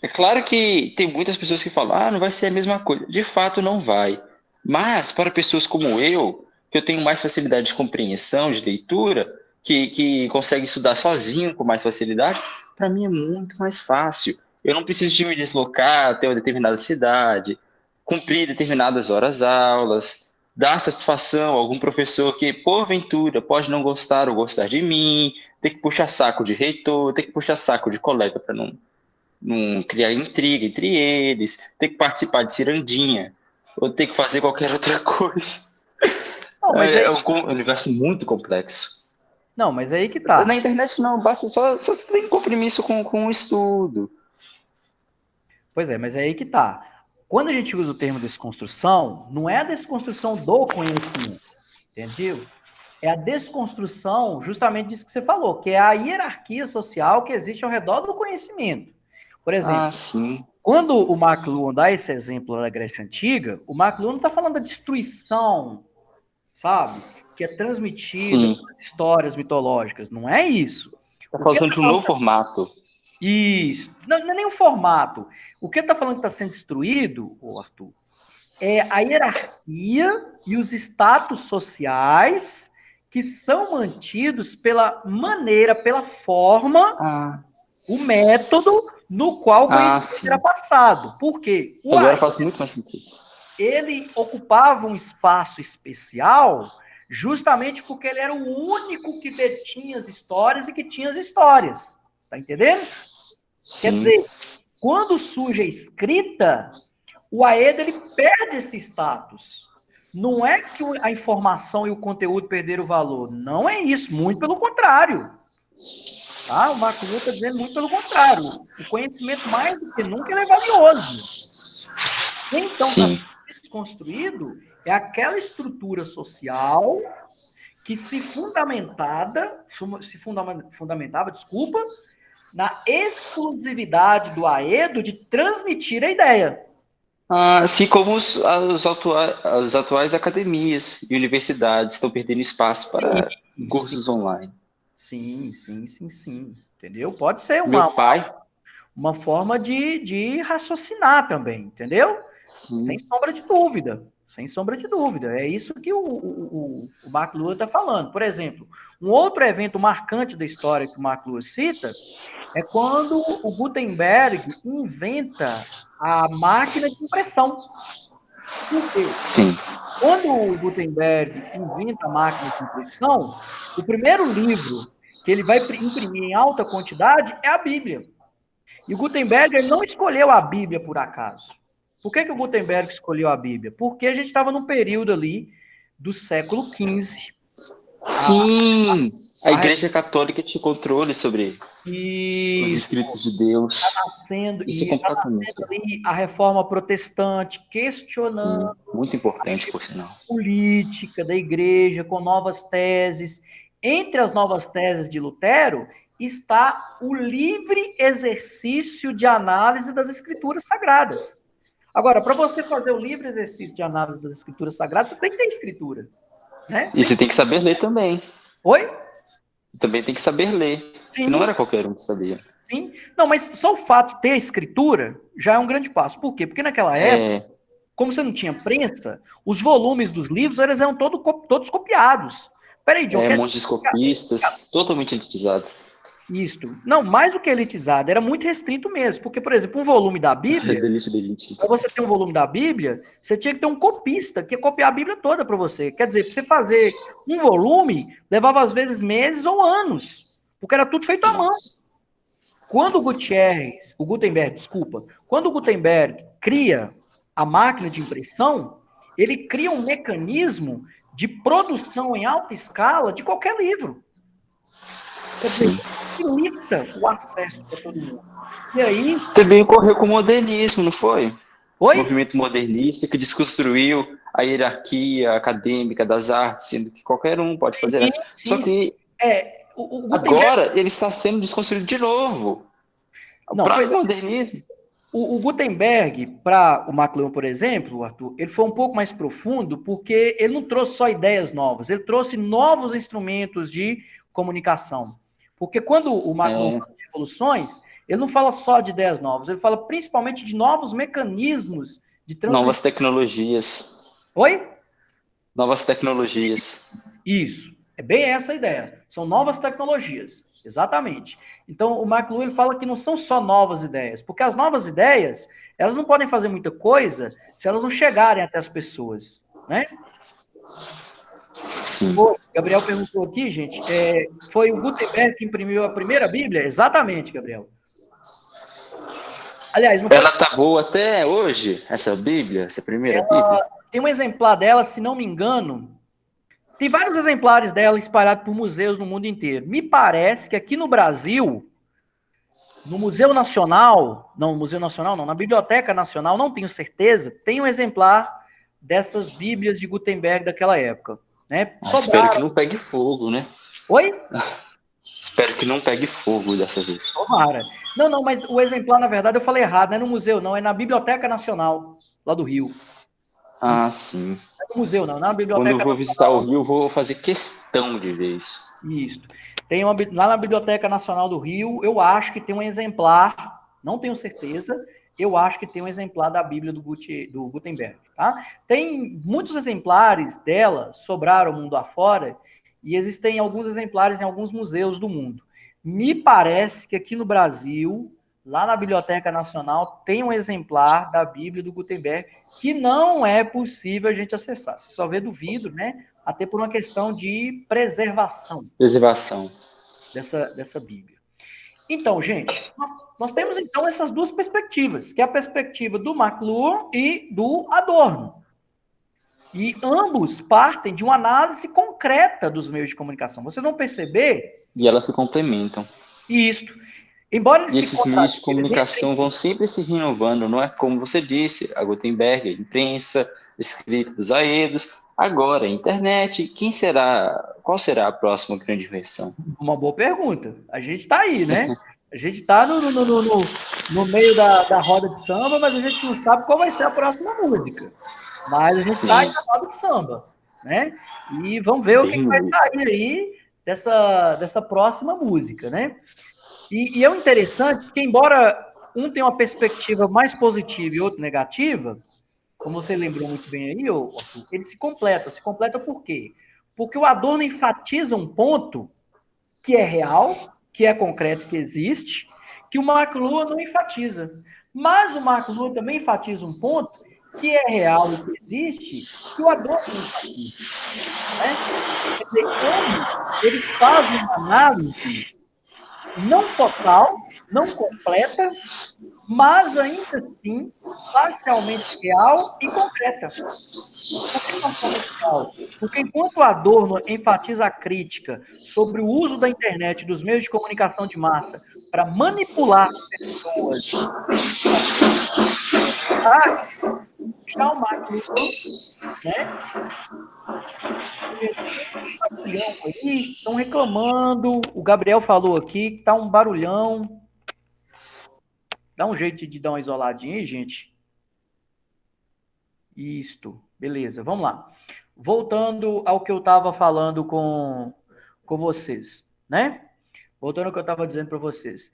É claro que tem muitas pessoas que falam, não vai ser a mesma coisa. De fato, não vai. Mas, para pessoas como eu, que eu tenho mais facilidade de compreensão, de leitura, que consegue estudar sozinho com mais facilidade, para mim é muito mais fácil. Eu não preciso de me deslocar até uma determinada cidade, cumprir determinadas horas-aulas, dar satisfação a algum professor que, porventura, pode não gostar ou gostar de mim, ter que puxar saco de reitor, ter que puxar saco de colega para não criar intriga entre eles, ter que participar de cirandinha, ou ter que fazer qualquer outra coisa. Não, mas é um universo muito complexo. Não, mas aí que tá. Na internet não, basta só tem que comprimir isso com um estudo. Pois é, mas é aí que tá. Quando a gente usa o termo desconstrução, não é a desconstrução do conhecimento, entendeu? É a desconstrução justamente disso que você falou, que é a hierarquia social que existe ao redor do conhecimento. Por exemplo, quando o McLuhan dá esse exemplo da Grécia Antiga, o McLuhan não está falando da destruição, sabe? Que é transmitida pelas histórias mitológicas. Não é isso. Está falando de um novo formato. Isso. Não, não é nem o formato. O que ele está falando que está sendo destruído, ô Arthur, é a hierarquia e os status sociais que são mantidos pela maneira, pela forma, o método no qual o conhecimento era passado. Por quê? Agora faz muito mais sentido. Ele ocupava um espaço especial justamente porque ele era o único que detinha as histórias e que tinha as histórias. Tá entendendo? Sim. Quer dizer, quando surge a escrita, o Aedo ele perde esse status. Não é que a informação e o conteúdo perderam o valor. Não é isso, muito pelo contrário. Tá? O McLuhan está dizendo muito pelo contrário. O conhecimento, mais do que nunca, ele é valioso. Então, está desconstruído é aquela estrutura social que se fundamentava, na exclusividade do Aedo de transmitir a ideia. Assim como as atuais academias e universidades estão perdendo espaço para cursos online. Sim. Entendeu? Pode ser uma forma de raciocinar também, entendeu? Sim. Sem sombra de dúvida. É isso que o McLuhan está falando. Por exemplo, um outro evento marcante da história que o McLuhan cita é quando o Gutenberg inventa a máquina de impressão. Por quê? Sim. Quando o Gutenberg inventa a máquina de impressão, o primeiro livro que ele vai imprimir em alta quantidade é a Bíblia. E o Gutenberg ele não escolheu a Bíblia por acaso. Por que o Gutenberg escolheu a Bíblia? Porque a gente estava num período ali do século XV. Sim! A Igreja Católica tinha controle sobre os escritos de Deus. Está nascendo ali a reforma protestante, questionando muito importante, por sinal. A política da igreja, com novas teses. Entre as novas teses de Lutero está o livre exercício de análise das escrituras sagradas. Agora, para você fazer o livre exercício de análise das escrituras sagradas, você tem que ter escritura. Né? E você tem que saber ler também. Oi? Também tem que saber ler. Sim. Que não era qualquer um que sabia. Sim. Não, mas só o fato de ter escritura já é um grande passo. Por quê? Porque naquela época, como você não tinha prensa, os volumes dos livros eles eram todos copiados. Peraí, John. Montes copistas, totalmente elitizado. Isso. Não, mais do que elitizado, era muito restrito mesmo. Porque, por exemplo, um volume da Bíblia, para você ter um volume da Bíblia, você tinha que ter um copista que ia copiar a Bíblia toda para você. Quer dizer, para você fazer um volume, levava às vezes meses ou anos, porque era tudo feito à mão. Quando o Gutenberg cria a máquina de impressão, ele cria um mecanismo de produção em alta escala de qualquer livro. Quer dizer, facilita o acesso para todo mundo. E aí... Também ocorreu com o modernismo, não foi? Oi? O movimento modernista que desconstruiu a hierarquia acadêmica das artes, sendo que qualquer um pode fazer. Só que o agora ele está sendo desconstruído de novo. O próprio modernismo. O Gutenberg, para o McLuhan, por exemplo, Arthur, ele foi um pouco mais profundo porque ele não trouxe só ideias novas, ele trouxe novos instrumentos de comunicação. Porque quando o McLuhan fala de revoluções, ele não fala só de ideias novas, ele fala principalmente de novos mecanismos de transmissão. Novas tecnologias. Oi? Novas tecnologias. Isso. É bem essa a ideia. São novas tecnologias. Exatamente. Então, o McLuhan ele fala que não são só novas ideias, porque as novas ideias, elas não podem fazer muita coisa se elas não chegarem até as pessoas, né? Sim. Gabriel perguntou aqui, gente, foi o Gutenberg que imprimiu a primeira Bíblia? Exatamente, Gabriel. Aliás, não foi... Ela tá boa até hoje, essa Bíblia, essa primeira Bíblia? Tem um exemplar dela, se não me engano, tem vários exemplares dela espalhados por museus no mundo inteiro. Me parece que aqui no Brasil, no Museu Nacional, na Biblioteca Nacional, não tenho certeza, tem um exemplar dessas Bíblias de Gutenberg daquela época. Né? Espero que não pegue fogo, né? Oi? Espero que não pegue fogo dessa vez. Tomara. Não, mas o exemplar, na verdade, eu falei errado, não é no museu, não, é na Biblioteca Nacional, lá do Rio. Sim. no museu, não, na Quando Biblioteca eu vou visitar o Nacional. Rio, eu vou fazer questão de ver isso. Isso. Lá na Biblioteca Nacional do Rio, eu acho que tem um exemplar, não tenho certeza, eu acho que tem um exemplar da Bíblia do Gutenberg, tá? Tem muitos exemplares dela, sobraram mundo afora, e existem alguns exemplares em alguns museus do mundo. Me parece que aqui no Brasil, lá na Biblioteca Nacional, tem um exemplar da Bíblia do Gutenberg que não é possível a gente acessar. Você só vê do vidro, né? Até por uma questão de preservação Preservação. dessa Bíblia. Então, gente, nós temos então essas duas perspectivas, que é a perspectiva do McLuhan e do Adorno. E ambos partem de uma análise concreta dos meios de comunicação. Vocês vão perceber E elas se complementam. isto. Embora eles E se esses meios de contradigam, comunicação vão sempre se renovando, não é como você disse, a Gutenberg, a imprensa, escrita dos Aedos, agora a internet, qual será a próxima grande invenção? uma boa pergunta. A gente está aí, né? A gente está no meio da roda de samba, mas a gente não sabe qual vai ser a próxima música. Mas a gente está aí na roda de samba, né? E vamos ver o que vai sair aí dessa próxima música, né? E é o interessante que, embora um tenha uma perspectiva mais positiva e outro negativa, como você lembrou muito bem aí, Arthur, ele se completa. Se completa por quê? Porque o Adorno enfatiza um ponto que é real, que é concreto, que existe, que o McLuhan não enfatiza. Mas o McLuhan também enfatiza um ponto que é real e que existe, que o Adorno não enfatiza. Né? Quer dizer, ambos, eles fazem uma análise não total, não completa, mas ainda assim parcialmente real e concreta. Por que parcialmente real? Porque enquanto o Adorno enfatiza a crítica sobre o uso da internet e dos meios de comunicação de massa para manipular as pessoas, já o McLuhan, né? Estão reclamando. O Gabriel falou aqui que tá um barulhão. Dá um jeito de dar uma isoladinha aí, gente. Isto. Beleza, vamos lá. Voltando ao que eu estava falando com vocês, né? Voltando ao que eu estava dizendo para vocês.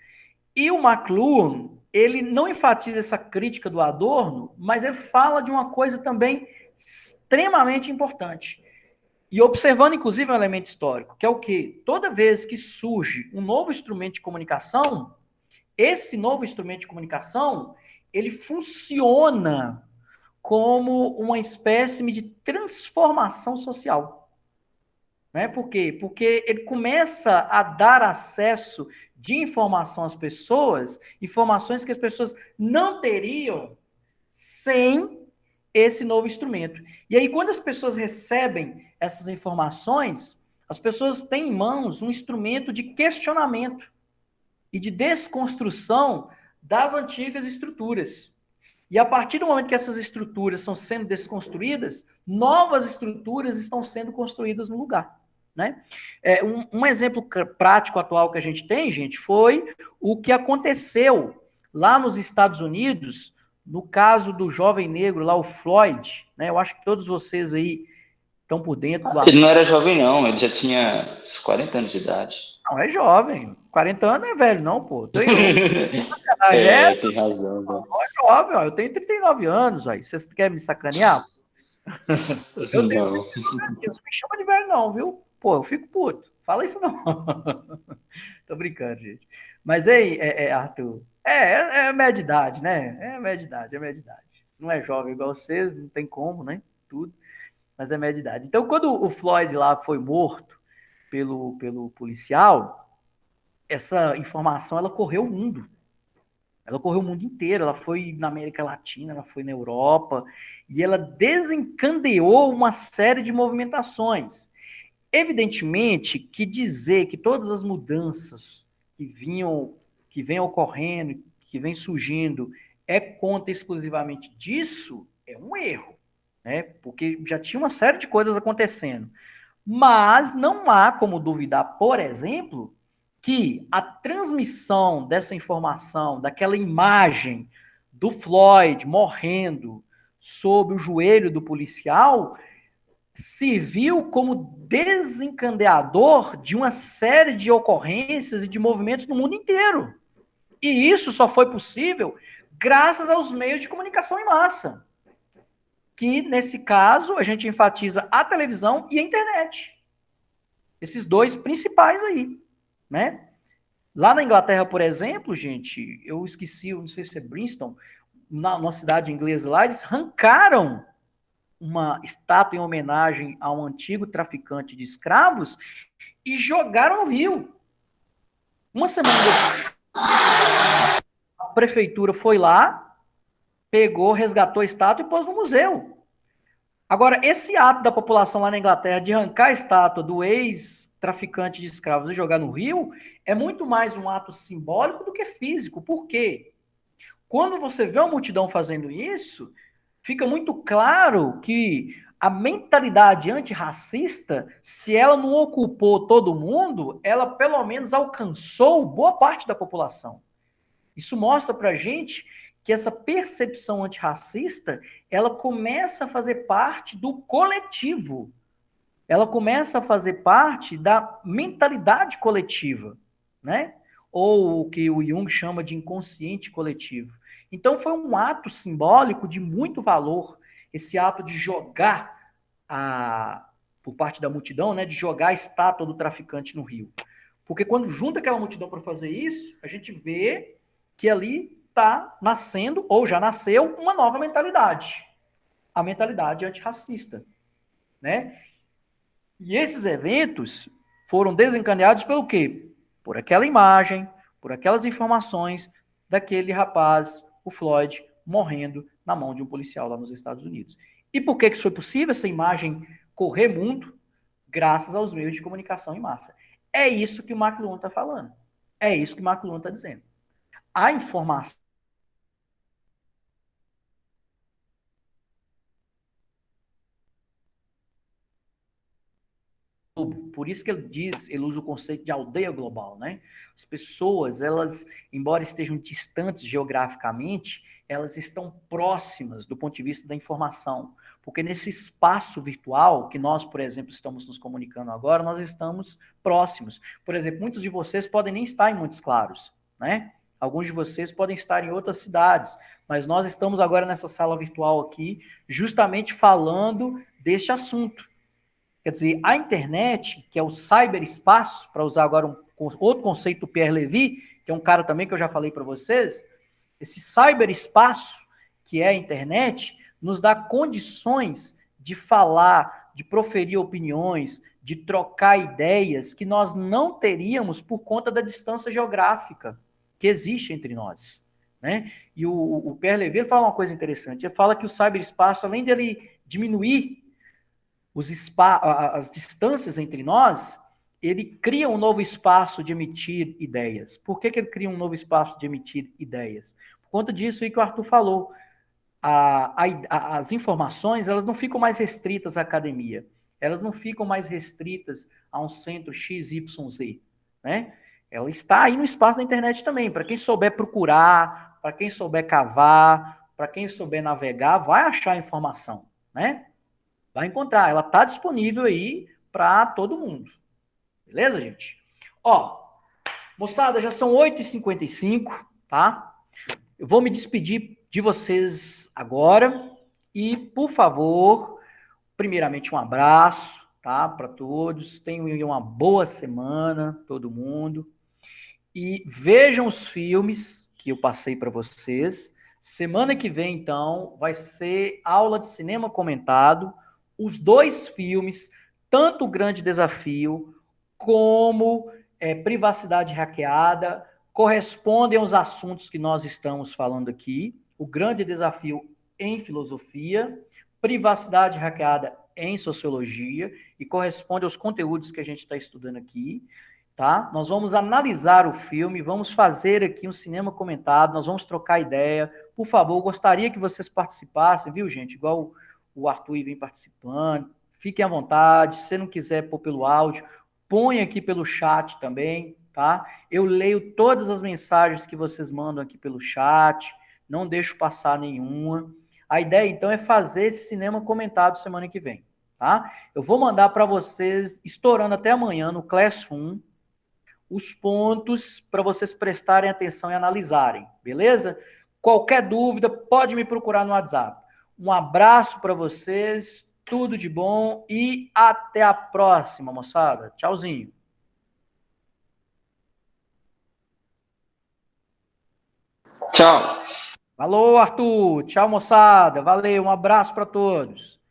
E o McLuhan, ele não enfatiza essa crítica do Adorno, mas ele fala de uma coisa também extremamente importante. E observando, inclusive, um elemento histórico, que é o quê? Toda vez que surge um novo instrumento de comunicação, esse novo instrumento de comunicação, ele funciona como uma espécie de transformação social. Né? Por quê? Porque ele começa a dar acesso de informação às pessoas, informações que as pessoas não teriam sem esse novo instrumento. E aí, quando as pessoas recebem essas informações, as pessoas têm em mãos um instrumento de questionamento e de desconstrução das antigas estruturas. E a partir do momento que essas estruturas estão sendo desconstruídas, novas estruturas estão sendo construídas no lugar. Né? Um exemplo prático atual que a gente tem, gente, foi o que aconteceu lá nos Estados Unidos, no caso do jovem negro lá, o Floyd, né? Eu acho que todos vocês aí estão por dentro do... Ele não era jovem, não. Ele já tinha uns 40 anos de idade. Não, é jovem. 40 anos não é velho, não, pô. Tem razão. Não, é jovem, ó. Eu tenho 39 anos, aí. Vocês querem me sacanear? Eu tenho 39 anos. Não me chama de velho, não, viu? Pô, eu fico puto. Fala isso, não. Tô brincando, gente. Mas aí, Arthur... É média idade, né? É média idade. Não é jovem igual vocês, não tem como, né? Tudo. Mas é média idade. Então, quando o Floyd lá foi morto pelo policial, essa informação, ela correu o mundo. Ela correu o mundo inteiro. Ela foi na América Latina, ela foi na Europa, e ela desencadeou uma série de movimentações. Evidentemente que dizer que todas as mudanças que vem ocorrendo, que vem surgindo, é conta exclusivamente disso, é um erro, né? Porque já tinha uma série de coisas acontecendo. Mas não há como duvidar, por exemplo, que a transmissão dessa informação, daquela imagem do Floyd morrendo sob o joelho do policial, serviu como desencadeador de uma série de ocorrências e de movimentos no mundo inteiro. E isso só foi possível graças aos meios de comunicação em massa, que, nesse caso, a gente enfatiza a televisão e a internet. Esses dois principais aí, né? Lá na Inglaterra, por exemplo, gente, eu esqueci, eu não sei se é Bristol, numa cidade inglesa lá, eles arrancaram uma estátua em homenagem a um antigo traficante de escravos e jogaram no rio. Uma semana depois, a prefeitura foi lá, pegou, resgatou a estátua e pôs no museu. Agora, esse ato da população lá na Inglaterra de arrancar a estátua do ex-traficante de escravos e jogar no rio é muito mais um ato simbólico do que físico. Por quê? Quando você vê uma multidão fazendo isso, fica muito claro que a mentalidade antirracista, se ela não ocupou todo mundo, ela pelo menos alcançou boa parte da população. Isso mostra pra gente que essa percepção antirracista, ela começa a fazer parte do coletivo. Ela começa a fazer parte da mentalidade coletiva, né? Ou o que o Jung chama de inconsciente coletivo. Então foi um ato simbólico de muito valor, esse ato de jogar por parte da multidão, né, de jogar a estátua do traficante no rio. Porque quando junta aquela multidão para fazer isso, a gente vê que ali está nascendo, ou já nasceu, uma nova mentalidade. A mentalidade antirracista, né? E esses eventos foram desencadeados pelo quê? Por aquela imagem, por aquelas informações daquele rapaz, o Floyd, morrendo na mão de um policial lá nos Estados Unidos. E por que isso foi possível, essa imagem correr mundo? Graças aos meios de comunicação em massa. É isso que o McLuhan está falando. É isso que o McLuhan está dizendo. A informação por isso que ele usa o conceito de aldeia global, né? As pessoas, elas, embora estejam distantes geograficamente, elas estão próximas do ponto de vista da informação. Porque nesse espaço virtual, que nós, por exemplo, estamos nos comunicando agora, nós estamos próximos. Por exemplo, muitos de vocês podem nem estar em Montes Claros, né? Alguns de vocês podem estar em outras cidades, mas nós estamos agora nessa sala virtual aqui, justamente falando deste assunto. Quer dizer, a internet, que é o cyberespaço, para usar agora outro conceito do Pierre Levy, que é um cara também que eu já falei para vocês, esse cyberespaço, que é a internet, nos dá condições de falar, de proferir opiniões, de trocar ideias que nós não teríamos por conta da distância geográfica que existe entre nós, né? E o Pierre Levy fala uma coisa interessante, ele fala que o cyberespaço, além dele diminuir as distâncias entre nós, ele cria um novo espaço de emitir ideias. Por que ele cria um novo espaço de emitir ideias? Por conta disso aí que o Arthur falou. As informações, elas não ficam mais restritas à academia. Elas não ficam mais restritas a um centro XYZ, né? Ela está aí no espaço da internet também. Para quem souber procurar, para quem souber cavar, para quem souber navegar, vai achar a informação, né? Vai encontrar, ela está disponível aí para todo mundo. Beleza, gente? Ó, moçada, já são 8h55, tá? Eu vou me despedir de vocês agora e, por favor, primeiramente um abraço, tá? Para todos. Tenham uma boa semana, todo mundo. E vejam os filmes que eu passei para vocês. Semana que vem, então, vai ser aula de cinema comentado. Os dois filmes, tanto O Grande Desafio como Privacidade Hackeada, correspondem aos assuntos que nós estamos falando aqui. O Grande Desafio em Filosofia, Privacidade Hackeada em Sociologia, e corresponde aos conteúdos que a gente está estudando aqui. Tá? Nós vamos analisar o filme, vamos fazer aqui um cinema comentado, nós vamos trocar ideia. Por favor, gostaria que vocês participassem, viu, gente? Igual o Arthur vem participando, fiquem à vontade, se não quiser pôr pelo áudio, põe aqui pelo chat também, tá? Eu leio todas as mensagens que vocês mandam aqui pelo chat, não deixo passar nenhuma. A ideia, então, é fazer esse cinema comentado semana que vem, tá? tá? Eu vou mandar para vocês, estourando até amanhã no Classroom, os pontos para vocês prestarem atenção e analisarem, beleza? Qualquer dúvida, pode me procurar no WhatsApp. Um abraço para vocês, tudo de bom e até a próxima, moçada. Tchauzinho. Tchau. Falou, Arthur. Tchau, moçada. Valeu, um abraço para todos.